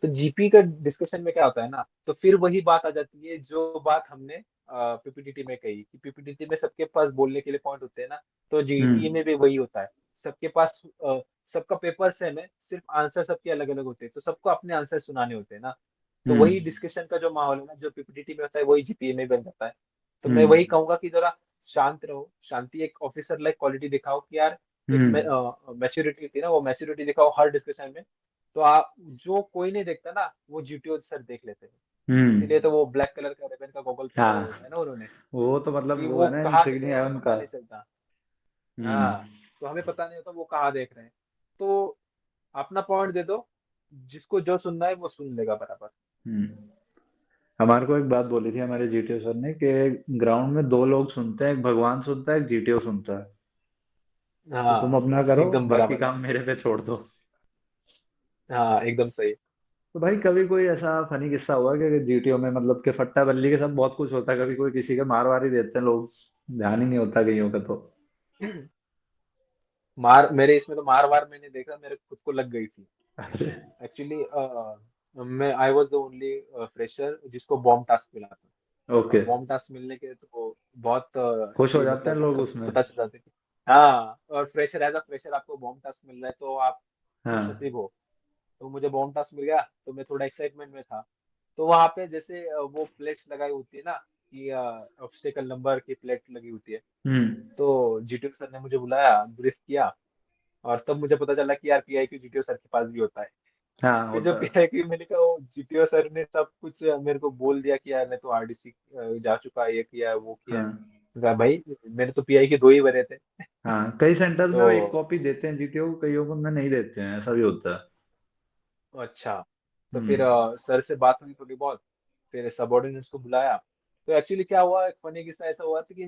तो जीपी का डिस्कशन में क्या होता है ना, तो फिर वही बात आ जाती है जो बात हमने पीपीटीटी में कही कि पीपीटीटी में सबके पास बोलने के लिए पॉइंट होते हैं ना, तो जीटीए हम्म में भी वही होता है। सबके पास सबका पेपर सेम है, सिर्फ आंसर सबके अलग अलग होते हैं, तो सबको अपने आंसर सुनाने होते हैं ना। तो वही हम्म डिस्कशन का जो माहौल है ना, जो पीपीटीटी में होता है, वही जीपीए में बन जाता है। तो मैं वही हम्म कहूंगा कि जरा शांत रहो, शांति एक ऑफिसर लाइक क्वालिटी दिखाओ कि यार एक हम्म मैच्योरिटी थी ना, वो मैच्योरिटी दिखाओ हर डिस्कशन में। तो आप जो कोई नहीं देखता ना, वो जीटीओ सर देख लेते हैं। इसीलिए हम्म तो वो ब्लैक कलर का रिबन का गॉगल पहना हुआ होता है हाँ, ना उन्होंने, वो तो मतलब कि वो वो है ना, कहाँ देख रहे इंसिग्निया हैं है हमें पता उनका। नहीं चलता। हम्म हाँ, तो हमें पता नहीं होता वो कहाँ देख रहे हैं। तो अपना पॉइंट दे दो, जिसको जो सुनना है वो सुन लेगा बराबर। हम्म हमारे को एक बात बोली थी हमारे जीटीओ सर ने कि ग्राउंड में दो लोग सुनते हैं, एक भगवान सुनता है, एक जीटीओ सुनता है। तो तुम हाँ, अपना करो, एकदम बाकी बराबर। काम मेरे पे छोड़ दो। हाँ, एकदम सही। तो भाई कभी कोई ऐसा फनी किस्सा हुआ कि जीटीओ में मतलब कि फट्टा बल्ली के साथ बहुत कुछ होता है, कभी कोई किसी के मार वार ही देते हैं लोग, ध्यान ही नहीं होता कईयों का तो। मार मेरे इसमें तो मार वार मैंने देखा, मेरे खुद को लग गई थी। अरे। एक्चुअली मैं I was the only fresher जिसको बॉम्ब टास्क मिला था। और ओके। बॉम्ब टास्क मिलने के तो बहुत खुश हो ये जाते हैं मतलब लोग उसमें। पता चल जाता है कि हाँ, और फ्रेशर एज अ फ्रेशर आपको बॉम्ब टास्क मिल रहा है तो आप खुश हाँ नसीब हो। तो मुझे बॉम्ब टास्क मिल गया, तो मैं थोड़ा एक्साइटमेंट में था। तो वहां पे जैसे वो प्लेट्स लगाई होती है ना, कि ऑब्स्टेकल नंबर की प्लेट लगी होती है। हम्म तो जीटीओ सर ने मुझे बुलाया, ब्रीफ किया। और तब मुझे पता चला कि यार पीआईक्यू जीटीओ सर के पास भी होता है। हाँ फिर जो होता है। पीआईक्यू मैंने कहा, वो जीटीओ सर ने सब कुछ मेरे को बोल दिया कि यार मैं तो आरडीसी जा चुका, ये किया वो किया। हाँ कहा, भाई मैंने तो पीआईक्यू दो ही भरे थे। हाँ, कई सेंटर्स में वो एक तो कॉपी देते हैं जीटीओ को, कईयों को में नहीं देते हैं, ऐसा भी होता है। अच्छा, तो फिर हम्म सर से बात हुई थोड़ी बहुत। फिर सबऑर्डिनेट्स को बुलाया। तो एक्चुअली क्या हुआ, एक फनी किस्सा ऐसा हुआ था कि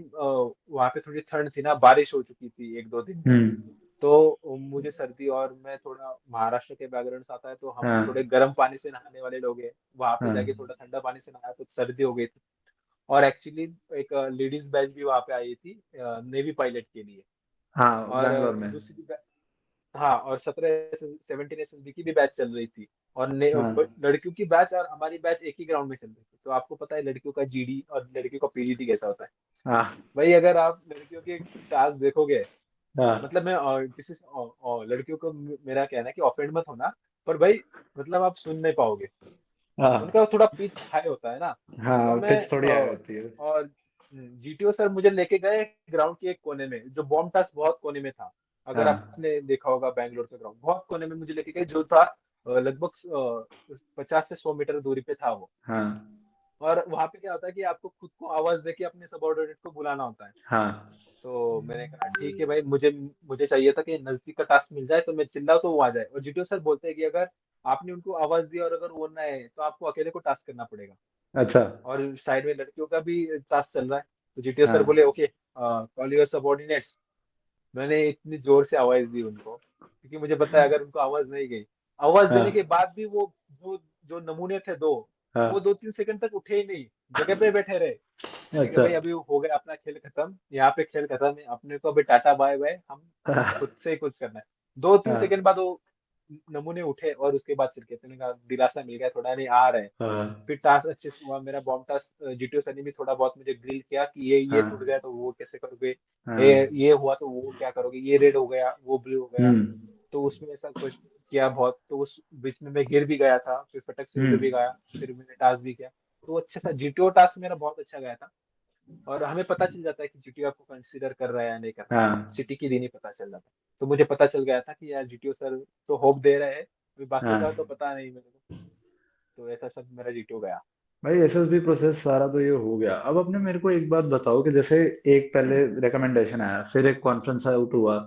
वहाँ पे थोड़ी ठंड थी ना, बारिश हो चुकी थी एक दो दिन में। हम्म तो मुझे सर्दी, और मैं थोड़ा महाराष्ट्र के बैकग्राउंड से आता है, तो हम थोड़े हाँ गर्म पानी से नहाने वाले लोग हैं। वहां पे जाके हाँ थोड़ा ठंडा पानी से नहाया तो सर्दी हो गई थी। और एक्चुअली एक लेडीज बैच भी वहां पे आई थी नेवी पायलट के लिए। हाँ, और बैंगलोर में। हाँ, और 17 17 SSB की भी बैच चल रही थी। और हाँ लड़कियों की बैच और हमारी बैच एक ही ग्राउंड में चल रही थी। तो आपको पता है लड़कियों का जीडी और लड़कियों का पीजीडी कैसा होता है। हाँ भाई अगर आप लड़कियों के टास्क देखोगे, हाँ मतलब मैं किसी से लड़कियों को मेरा कहना है कि ऑफेंड मत होना, पर भाई मतलब आप सुन नहीं पाओगे। हाँ उनका थोड़ा पिच हाई होता है ना। तो हाँ, मैं पिच थोड़ी हाई होती है। और जीटीओ सर मुझे लेके गए ग्राउंड के एक कोने में, जो बॉम्ब टास्क बहुत कोने में था। अगर हाँ आपने देखा होगा बैंगलोर का ग्राउंड बहुत कोने में मुझे लेके गए, जो था लगभग 50 से 100 मीटर दूरी पे था वो। हाँ और वहां पे क्या होता है कि आपको खुद को आवाज देके अपने सबऑर्डिनेट को बुलाना होता है। हाँ तो मैंने कहा ठीक है भाई, मुझे मुझे चाहिए था कि नजदीक का टास्क मिल जाए, तो मैं चिल्लाऊं तो वो आ जाए। और जीटीओ सर बोलते हैं कि अगर आपने उनको आवाज दी और अगर वो ना आए तो आपको अकेले को टास्क करना पड़ेगा। अच्छा। और साइड में लड़कियों का भी टास्क चल रहा है। तो जीटीओ सर बोले हाँ ओके, कॉल योर सबऑर्डिनेट्स। मैंने इतनी जोर से आवाज दी उनको, क्योंकि मुझे पता है अगर उनको आवाज नहीं गई, आवाज देने के हाँ बाद भी वो जो जो नमूने थे दो, वो हाँ 2 3 सेकंड तक उठे ही नहीं, जगह पे बैठे रहे। मैंने कहा अच्छा। भाई अभी हो गया अपना खेल खत्म, यहाँ पे खेल खत्म है, अपने को अभी टाटा बाय बाय, हम खुद हाँ से ही कुछ करना है। 2 3 सेकंड हाँ बाद वो नमूने उठे और उसके बाद चिरके, तो मैंने कहा दिलासा मिल गया थोड़ा, नहीं आ रहे हैं। हाँ फिर टास्क अच्छे से हुआ मेरा, बॉम्ब टास्क जीटीओ सर ने भी थोड़ा बहुत मुझे ग्रिल किया कि ये टूट हाँ गया तो वो कैसे करोगे, हाँ ये हुआ तो वो क्या करोगे, ये रेड हो गया वो ब्लू हो गया। हम्म तो उसमें ऐसा कुछ किया बहुत, तो उस बीच में मैं गिर भी गया था, फिर फटक से उठ भी हम्म गया। फिर मैंने टास्क भी किया। तो अच्छा था, जीटीओ टास्क मेरा बहुत अच्छा गया था। और हमें पता चल जाता है कि जीटीओ आपको कंसीडर कर रहा है या नहीं कर रहा है, हाँ सिटी की दिन ही पता चल जाता है। तो मुझे पता चल गया था कि यार जीटीओ सर तो होप दे रहे हैं, अभी बाकी का तो हाँ पता नहीं मेरे को। तो ऐसा सब मेरा जीटीओ गया। भाई, एसएसबी प्रोसेस सारा तो ये हो गया। अब अपने मेरे को एक बात बताओ कि जैसे एक पहले रिकमेंडेशन आया, फिर एक कॉन्फ्रेंस आउट हुआ,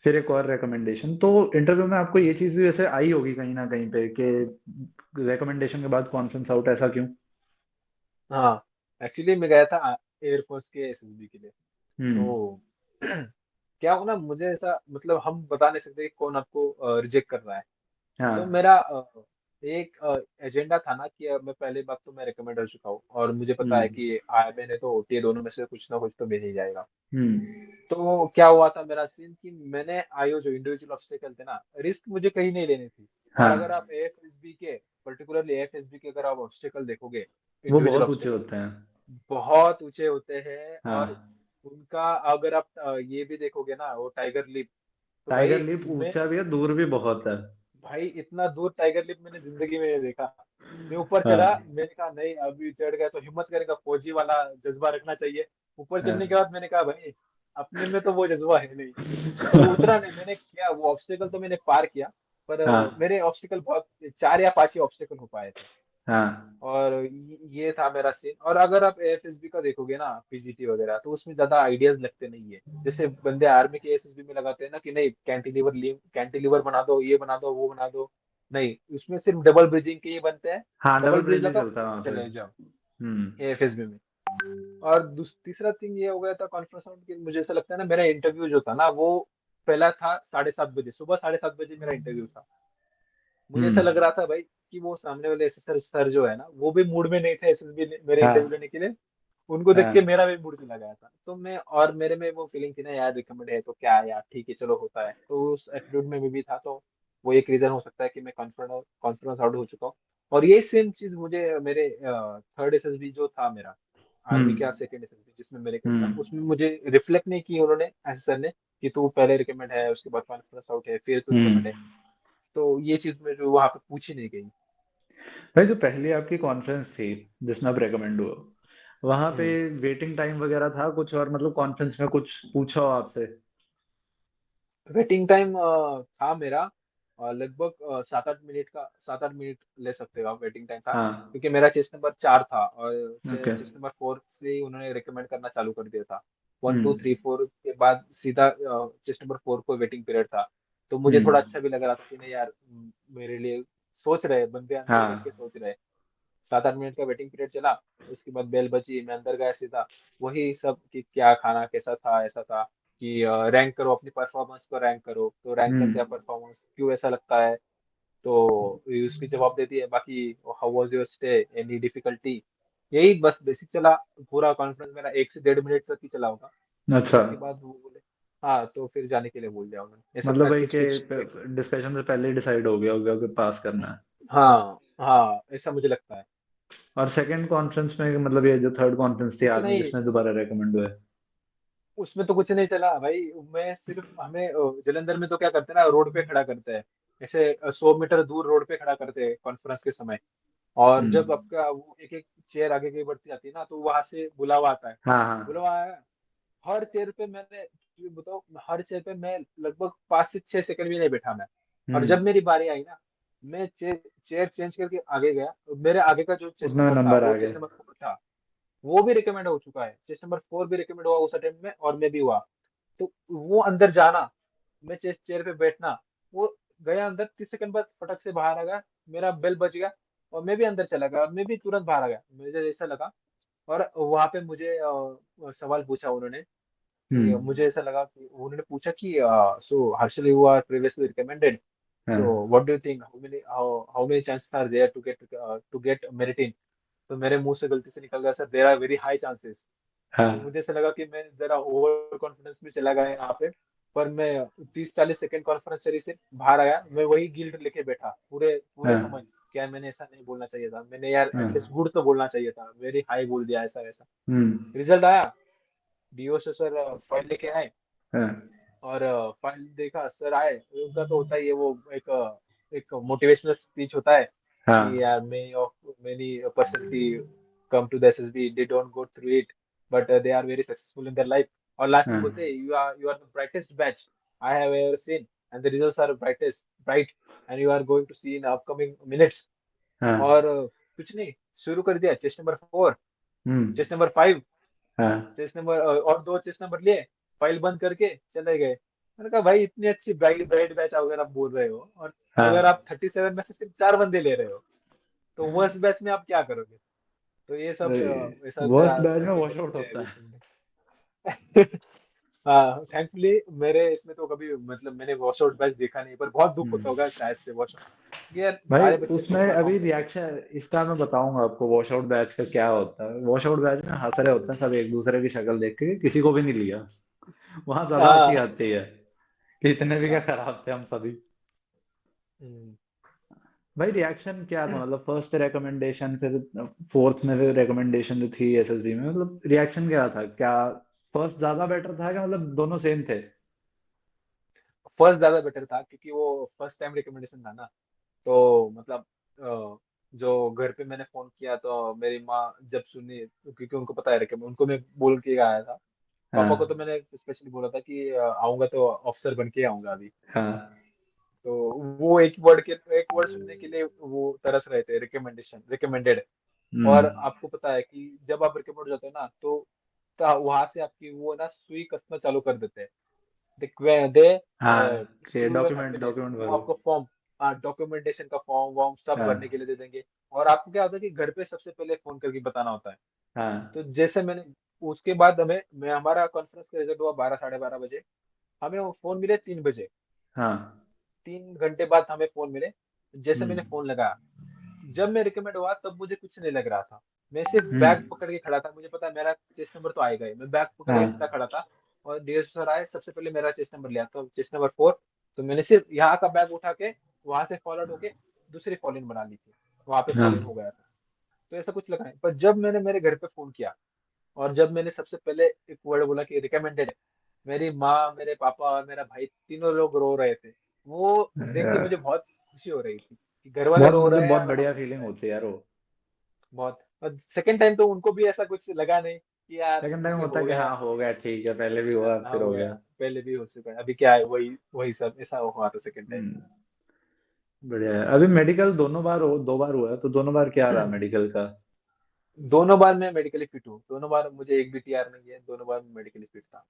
फिर एक और रिकमेंडेशन, तो इंटरव्यू में आपको ये चीज भी वैसे आई होगी कहीं ना कहीं पे कि रिकमेंडेशन के बाद कॉन्फ्रेंस आउट, ऐसा क्यों? हाँ, एक्चुअली मैं गया था एयरफोर्स के एसएसबी के लिए। हम्म तो क्या हो ना, मुझे ऐसा मतलब हम बता नहीं सकते कि कौन आपको रिजेक्ट कर रहा है। तो हाँ। मेरा एक एजेंडा था ना कि मैं पहली बात तो मैं रिकमेंड हो चुका हूँ और मुझे पता है हम्म। कि मैंने तो OTA दोनों में से कुछ ना कुछ तो मिल ही जाएगा। हम्म। तो क्या हुआ था मेरा सीन कि मैंने आईओ जो इंडिविजुअल ऑब्स्टेकल थे ना, रिस्क मुझे कहीं नहीं लेनी थी। और अगर हाँ, आप एएफएसबी के, पर्टिकुलरली एएफएसबी के अगर आप ऑब्स्टेकल देखोगे, वो इंडिविजुअल बहुत ऊंचे ऑब्स्टेकल होते हैं। बहुत ऊंचे होते हैं। और हाँ, उनका अगर आप ये भी देखोगे ना, वो टाइगर लिप, तो टाइगर भाई लिप मैं, ऊंचा भी है, दूर भी बहुत है। भाई इतना दूर टाइगर लिप मैंने जिंदगी में नहीं देखा। मैं ऊपर चढ़ा, हाँ। मैंने कहा नहीं अभी चढ़ गया तो हिम्मत करेगा, फौजी वाला जज्बा रखना चाहिए। ऊपर चढ़ने के हाँ। बाद मैंने कहा भाई अपने में तो वो जज्बा है नहीं। तो उतरा नहीं, मैंने किया वो ऑब्स्टेकल तो मैंने पार किया। पर हाँ। मेरे ऑब्स्टेकल बहुत 4 या 5 ही ऑब्स्टेकल हो पाए थे। हाँ। और ये था मेरा सीन। और अगर आप एएफएसबी का देखोगे ना, पीजीटी वगैरह, तो उसमें ज्यादा आइडियाज लगते नहीं है। जैसे बंदे आर्मी के एएसएसबी में लगाते हैं ना कि नहीं कैंटिलीवर बना दो, ये बना दो, वो बना दो। नहीं, उसमें सिर्फ डबल ब्रिजिंग के ये बनते हैं। हाँ, डबल डबल ब्रिज ब्रिज ही लगाओ, चलता है ऊपर वहां पे। चले जाओ हम्म। एएफएसबी में। और तीसरा थिंग ये हो गया था कॉन्फ्रेंस राउंड की, मुझे ऐसा लगता है ना, मेरा इंटरव्यू जो था ना वो पहला था 7:30 बजे, सुबह 7:30 बजे मेरा इंटरव्यू था। मुझे ऐसा लग हम्म। रहा था भाई कि वो सामने वाले एसएसआर सर जो है ना, वो भी मूड में नहीं थे एसएसबी मेरे इंटरव्यू हाँ। लेने के लिए। उनको देख के हाँ। मेरा भी मूड चला गया था। तो मैं, और मेरे में वो फीलिंग थी ना यार, रिकमेंड है तो क्या है यार, ठीक है चलो होता है, तो उस एटीट्यूड में मैं भी था। तो वो एक रीजन हो सकता है कि मैं कॉन्फिडेंस आउट हो चुका हूँ। और ये सेम चीज मुझे मेरे थर्ड एसएसबी जो था मेरा, आर्मी का हम्म। सेकंड एसएसबी जिसमें मैं रिकमेंड था, हम्म। उसमें मुझे रिफ्लेक्ट नहीं की उन्होंने, एस सर ने, कि तू पहले रिकमेंड है उसके बाद कॉन्फिडेंस आउट है फिर तू रिकमेंड है। हम्म। तो ये चीज में जो वहां पे पूछी नहीं गई। भाई, जो पहली आपकी कॉन्फ्रेंस थी जिसमें आप रेकमेंड हुए, वहां पे हम्म। वेटिंग टाइम वगैरह था कुछ, और मतलब कॉन्फ्रेंस में कुछ पूछा हो आपसे? वेटिंग टाइम था मेरा लगभग 7-8 मिनट का, 7-8 मिनट ले सकते हो आप, वेटिंग टाइम था। हाँ। क्योंकि मेरा चेस्ट नंबर 4 था और ओके। चेस्ट नंबर 4 से ही उन्होंने रिकमेंड करना चालू कर दिया था। 1 2 3 4 हम्म। के बाद सीधा चेस्ट नंबर 4 को वेटिंग पीरियड था। तो मुझे थोड़ा हम्म। अच्छा भी लग रहा था कि नहीं यार, मेरे लिए सोच रहे बंदे, अंदर बैठ के हाँ। सोच रहे। 7-8 मिनट का वेटिंग पीरियड चला, उसके बाद बेल बजी, मैं अंदर गया सीधा। वही सब कि क्या खाना कैसा था, ऐसा था कि रैंक करो अपनी परफॉर्मेंस को, रैंक करो तो रैंक करते हैं हम्म। परफॉर्मेंस, क्यों ऐसा लगता है। तो ये उसकी जवाब देती है, बाकी how was your stay, any difficulty. यही बस बेसिक चला। पूरा कॉन्फ्रेंस मेरा 1 से 1.5 मिनट तक ही चला होगा। अच्छा। उसके बाद वो बोले हाँ तो फिर जाने के लिए बोल दिया उन्होंने, ऐसा मतलब था वही 6 फिक्स। के डिस्कशन से पहले ही डिसाइड हो गया होगा कि पास करना है। हाँ हाँ, ऐसा मुझे लगता है। और सेकंड कॉन्फ्रेंस में, मतलब ये जो थर्ड कॉन्फ्रेंस थी कुछ आर्मी, नहीं, जिसमें दोबारा रेकमेंड हुए? उसमें तो कुछ नहीं चला भाई। मैं सिर्फ, हमें जलंधर में तो क्या करते हैं ना, रोड पे खड़ा करते हैं, ऐसे 100 मीटर दूर रोड पे खड़ा करते हैं कॉन्फ्रेंस के समय। और जब हम्म। आपका वो एक एक चेयर आगे की बढ़ती जाती है ना, तो वहां से बुलावा आता है। हाँ। हाँ। बुलावा आया, हर चेयर पे मैंने, ये बताओ, हर चेयर पे मैं लगभग 5 से 6 सेकंड भी नहीं बैठा मैं। और जब हम्म। मेरी बारी आई ना, मैं चेयर चेंज करके आगे गया, मेरे आगे का जो चेस्ट उतना में नंबर था नंबर वो आ गए। चेस्ट नंबर 4 था। वो भी रिकमेंड हो चुका है, चेस्ट नंबर 4 भी रिकमेंड हुआ उस अटेम्प्ट में, और मैं भी हुआ। तो वो अंदर जाना, मैं चेस्ट चेयर पे बैठना, वो गया अंदर, 30 सेकंड बाद फटक से बाहर आ गया, मेरा बेल बज गया और मैं भी अंदर चला गया और मैं भी तुरंत बाहर आ गया, मुझे ऐसा लगा। और वहां पे मुझे सवाल पूछा उन्होंने कि हम्म। मुझे ऐसा लगा कि उन्होंने पूछा कि so Harshal you are previously recommended, so हाँ। What do you think, how many chances are there to get merit in. तो मेरे मुंह से गलती से निकल गया, sir there are very high chances. तो हाँ। मुझे ऐसा लगा कि मैं जरा ओवर कॉन्फिडेंस में चला गया यहाँ पे। पर मैं 30-40 सेकंड कॉन्फ्रेंस शरीर से बाहर आया, मैं वही गिल्ट लेके बैठा पूरे पूरे समय। हाँ। क्या मैंने ऐसा नहीं बोलना चाहिए था, मैंने यार एटलीस्ट हाँ। गुड तो बोलना चाहिए था, वेरी हाई बोल दिया, ऐसा वैसा। हम्म। रिजल्ट आया, डीओ से सर फाइल लेके आए। हाँ। और फाइल देखा, सर आए, उनका तो होता ही है वो एक मोटिवेशनल स्पीच होता है कि हाँ। यार many personality come to the SSB, they don't go through it, but they are very successful in their life. और लास्ट में बोलते हाँ। हैं you are the brightest batch I have ever seen, and the results are bright, and you are going to see in upcoming minutes. और हाँ। कुछ नहीं, शुरू कर दिया, चेस्ट नंबर 4, हम्म। चेस्ट नंबर 5, हाँ। चेस्ट नंबर और 2 चेस्ट नंबर लिए, फाइल बंद करके चले गए। मैंने कहा भाई इतनी अच्छी ब्राइट ब्राइट बैच अगर आप बोल रहे हो, और अगर आप हाँ। 37 में से सिर्फ 4 बंदे ले रहे हो, तो वर्स्ट बैच में आप क्या करोगे। तो ये सब ऐसा वर्स्ट मेरा बैच में सेकंड वॉश आउट एक्सपीरियंस है होता अभी है। तक में। हाँ थैंकफुली मेरे इसमें तो कभी मतलब मैंने वॉश आउट बैच देखा नहीं, पर बहुत दुख होता होगा शायद से वॉश आउट, यार भाई सारे बच्चे उसमें परफॉर्म अभी कर रहे हैं। रिएक्शन इसका मैं बताऊंगा आपको, वॉश आउट बैच का क्या होता है। वॉश आउट बैच में हंस रहे होते हैं सब एक दूसरे की शक्ल देख के, किसी को भी नहीं लिया। वहां ज्यादा हंसी हाँ आती है कि इतने भी क्या अच्छा। खराब थे हम सभी। हम्म। भाई रिएक्शन क्या था, मतलब फर्स्ट रिकमेंडेशन, फिर फोर्थ में फिर रिकमेंडेशन जो थी एसएसबी में, मतलब रिएक्शन क्या था, क्या फर्स्ट ज्यादा बेटर था, क्या मतलब दोनों सेम थे? फर्स्ट ज्यादा बेटर था क्योंकि वो फर्स्ट टाइम रिकमेंडेशन था ना। तो मतलब जो घर पे मैंने फोन किया तो मेरी माँ जब सुनी, क्योंकि उनको पता है उनको मैं बोल के आया था। पापा को तो हाँ मैंने स्पेशली बोला था कि आऊंगा तो अफसर बन के आऊंगा अभी। हाँ। तो वो एक वर्ड सुनने के लिए वो तरस रहे थे, रिकमेंडेशन रिकमेंडेड। और हम्म। आपको पता है कि जब आप रिकमेंड हो जाते हो ना तो वहां से आपकी वो ना सुई कसना चालू कर देते हैं। दे हाँ कि screw your document happiness, document वो भरो। आपको फॉर्म, हाँ डॉक्यूमेंटेशन का फॉर्म वॉर्म सब भरने के हाँ लिए दे देंगे। और आपको क्या होता है कि घर पे सबसे पहले फोन करके बताना होता है। हाँ तो जैसे मैंने उसके बाद मैं हमारा कॉन्फ्रेंस का रिजल्ट हुआ 12 साढ़े 12 बजे। हमें वो फोन मिले 3 बजे। हाँ। 3 घंटे बाद हमें फोन मिले। जैसे मैंने हम्म फोन लगाया, जब मैं रिकमेंड हुआ तब मुझे कुछ नहीं लग रहा था। मैं सिर्फ बैग हम्म। पकड़ के खड़ा था, मुझे पता है मेरा चेस्ट नंबर तो आएगा ही। मैं बैग पकड़ के सीधा हाँ खड़ा था। और डीएसओ सर आए, सबसे पहले मेरा चेस्ट नंबर लिया, तो चेस्ट नंबर 4। तो मैंने सिर्फ यहाँ का बैग उठा के वहां से फॉलो आउट होके दूसरी फॉलो इन बना ली थी। वहां पे हाँ। फॉलो इन हो गया था। तो ऐसा कुछ लगा नहीं, पर जब मैंने मेरे घर पे फोन किया और जब मैंने सबसे पहले एक वर्ड बोला कि रिकमेंडेड है, मेरी माँ, मेरे पापा और मेरा भाई तीनों लोग रो रहे थे। वो देख के मुझे बहुत खुशी हो रही थी कि घर वाले बहुत रो मतलब रहे हैं बहुत और बढ़िया हम खुश फीलिंग हैं। होती है यार वो। बहुत। और सेकंड टाइम तो उनको भी ऐसा कुछ लगा नहीं कि यार सेकंड टाइम ठीक है होता है हो कि गया। हाँ हो गया, ठीक है, पहले भी हुआ फिर हो हो गया, गया। पहले भी हो चुका है, अभी क्या है, वही वही सब ऐसा हुआ था सेकंड टाइम। हम्म। बढ़िया है। अभी मेडिकल दोनों बार हो, दो बार हुआ है, तो दोनों बार क्या रहा मेडिकल का? दोनों बार मैं मेडिकली फिट हूँ, दोनों बार मुझे एक भी टीआर नहीं है, दोनों बार मैं मेडिकली फिट था।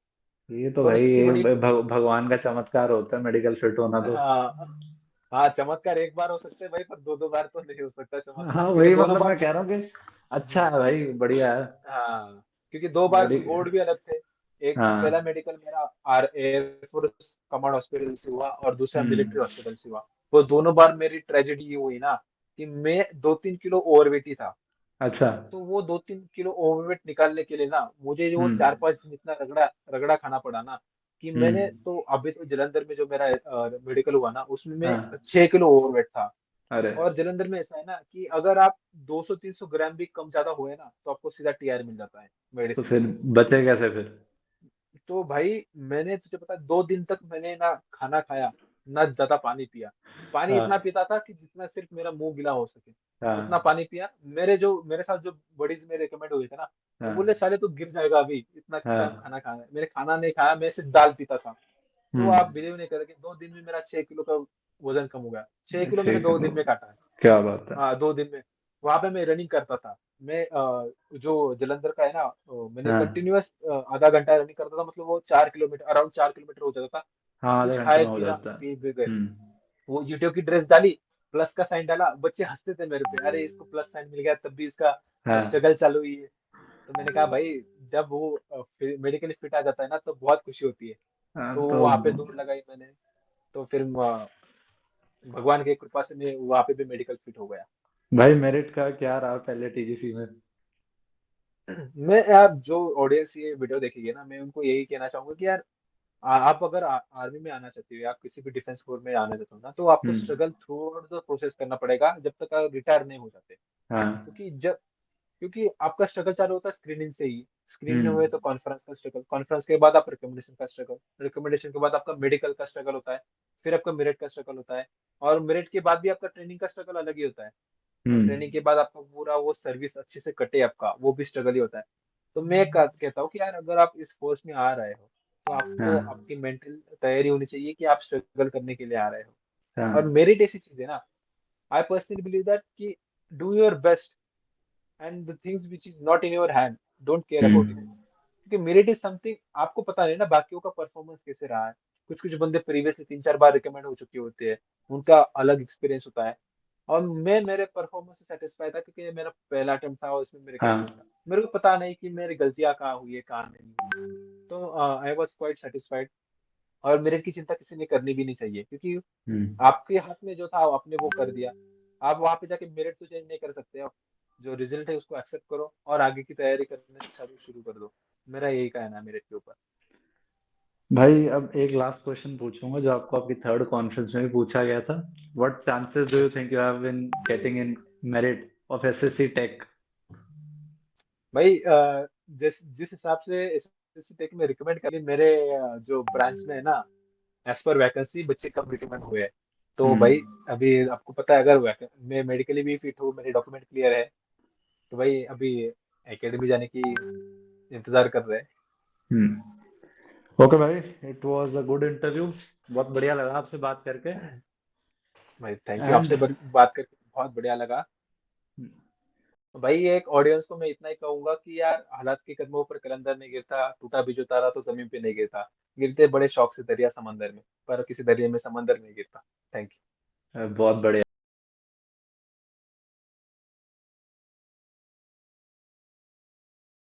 ये तो और भाई उसकी ये बड़ी भगवान का चमत्कार होता है, मेडिकल फिट होना तो। हाँ हाँ, चमत्कार एक बार हो सकते हैं भाई, पर दो दो बार तो नहीं हो सकता चमत्कार, हाँ क्योंकि वही दोनों मतलब बार मैं कह रहा हूँ कि अच्छा है हम्म, भाई, बढ़िया है। हाँ क्योंकि दो बार मेडि बोर्ड भी अलग थे। एक तो पहला हाँ। मेडिकल मेरा आर एयरफोर्स कमांड हॉस्पिटल से हुआ और दूसरा मिलिट्री हम्म। हॉस्पिटल से हुआ। तो दोनों बार मेरी ट्रेजेडी ये हुई ना कि मैं 2-3 किलो ओवरवेट ही था। अच्छा। तो वो 2-3 किलो ओवरवेट निकालने के लिए ना मुझे जो हम्म 4-5 दिन इतना रगड़ा रगड़ा खाना पड़ा ना कि मैंने हम्म। तो अभी तो जलंधर में जो मेरा मेडिकल हुआ ना उसमें मैं हाँ। 6 किलो ओवरवेट था। अरे और जलंधर में ऐसा है ना कि अगर आप 200-300 ग्राम भी कम ज्यादा हुए ना तो आपको सीधा टीआर मिल जाता है तो मेडिसिन फिर में। बचे कैसे फिर? तो भाई मैंने तुझे पता है 2 दिन तक मैंने ना खाना खाया, ना ज्यादा पानी पिया। पानी इतना हाँ पीता था कि जितना सिर्फ मेरा मुंह गीला हो सके, उतना हाँ पानी पिया। मेरे साथ जो बडीज में रिकमेंड हुए थे ना, वो बोले हाँ साले तू गिर जाएगा अभी, इतना कम हाँ। खाना खाना है। मैंने खाना नहीं खाया, मैं सिर्फ दाल पीता था। तो हम्म। आप बिलीव नहीं करोगे, 2 दिन में मेरा 6 किलो का वजन कम हो गया। 6 किलो मैंने ठीक है, 2 दिन में काटा है। क्या बात है। हाँ 2 दिन में। वहां पे मैं रनिंग करता था। मैं जो जलंधर का है ना, मैंने हाँ कंटिन्यूअस आधा घंटा रनिंग करता था, मतलब वो 4 किलोमीटर, अराउंड 4 किलोमीटर हो जाता था। हाँ, आधे कुछ घंटे खाए में हो पीना जाता है। पी भी गए। हम्म। वो जीटीओ की ड्रेस डाली, प्लस का साइन डाला, बच्चे हंसते थे मेरे पे, अरे इसको प्लस साइन मिल गया तब भी इसका हाँ स्ट्रगल चालू ही है। तो मैंने कहा भाई, जब वो मेडिकली फिट आ जाता है ना तो बहुत खुशी होती है। हाँ तो तो वहां पे दौड़ लगाई मैंने। तो फिर भगवान की कृपा से मैं वहां पे भी मेडिकल फिट हो गया। भाई मेरिट का क्या रहा पहले टीजीसी में? मैं यार जो ऑडियंस ये वीडियो देखेगी ना, मैं उनको यही कहना चाहूंगा कि यार आप अगर आर्मी में आना चाहते हो या किसी भी डिफेंस फोर्स में आना चाहते हो ना, तो आपको हम्म। स्ट्रगल थ्रू द प्रोसेस करना पड़ेगा जब तक आप रिटायर नहीं हो जाते। हाँ। क्योंकि आपका स्ट्रगल चालू होता है स्क्रीनिंग से ही। स्क्रीनिंग हम्म। हुए तो कॉन्फ्रेंस का स्ट्रगल, कॉन्फ्रेंस के बाद आप रिकमेंडेशन का स्ट्रगल, रिकमेंडेशन के बाद आपका मेडिकल का स्ट्रगल होता है, फिर आपका मेरिट का स्ट्रगल होता है। और मेरिट के बाद भी आपका ट्रेनिंग का स्ट्रगल अलग ही होता है। और ट्रेनिंग हम्म। के बाद आपका पूरा वो सर्विस अच्छे से कटे आपका, वो भी स्ट्रगल ही होता है। तो मैं कहता हूँ कि यार अगर आप इस फोर्स में आ रहे हो तो आपको हाँ आपकी मेंटल तैयारी होनी चाहिए कि आप स्ट्रगल करने के लिए आ रहे हो। और हाँ। मेरिट ऐसी चीज है ना, आई पर्सनली बिलीव दैट कि do your best and the things which is not in your hand, don't care about it. हम्म। क्योंकि मेरिट इज समथिंग आपको पता नहीं ना बाकियों का परफॉर्मेंस कैसे रहा है। कुछ कुछ बंदे प्रीवियसली 3-4 बार रिकमेंड हो चुके होते हैं, उनका अलग एक्सपीरियंस होता है। और मैं मेरे परफॉर्मेंस से सेटिस्फाई था क्योंकि ये मेरा पहला अटेम्प्ट था और इसमें मैं रिकमेंड हाँ था। मेरे को पता नहीं कि मेरी गलतियां कहाँ हुई है कहाँ नहीं हुई। तो आई वॉज क्वाइट सेटिस्फाइड। और मेरिट की चिंता किसी ने करनी भी नहीं चाहिए, क्योंकि हम्म। आपके हाथ में जो था आपने वो कर दिया। आप वहां पे जाके मेरिट तो चेंज नहीं कर सकते आप। जो रिजल्ट है उसको एक्सेप्ट करो और आगे की तैयारी करने से शुरू शुरू कर दो। मेरा यही कहना है मेरिट के ऊपर। भाई अब एक लास्ट क्वेश्चन पूछूंगा जो आपको आपकी थर्ड कॉन्फ्रेंस में भी पूछा गया था। व्हाट चांसेस डू यू अच्छा think you have in getting in merit of SSC tech? भाई, जिस जिस हिसाब से एसएससी टेक में रिकमेंड कर मेरे जो ब्रांच में है ना, एज पर वैकेंसी बच्चे कम रिकमेंड हुए हैं। तो भाई हम्म। अभी आपको पता है, अगर मैं मेडिकली भी फिट हूँ, मेरे डॉक्यूमेंट क्लियर है, तो भाई अभी एकेडमी जाने की इंतजार कर रहे हैं। ओके भाई, it was a good interview. बहुत बढ़िया लगा आपसे बात करके। भाई थैंक यू, एंड आपसे बात करके बहुत बढ़िया लगा। भाई एक ऑडियंस को मैं इतना ही कहूंगा कि यार, हालात के कदमों पर कलंदर नहीं गिरता, टूटा भी जो तारा तो जमीन पे नहीं गिरता। गिरते बड़े शौक से दरिया समंदर में, पर किसी दरिया में समंदर नहीं गिरता। Thank you. बहुत बढ़िया।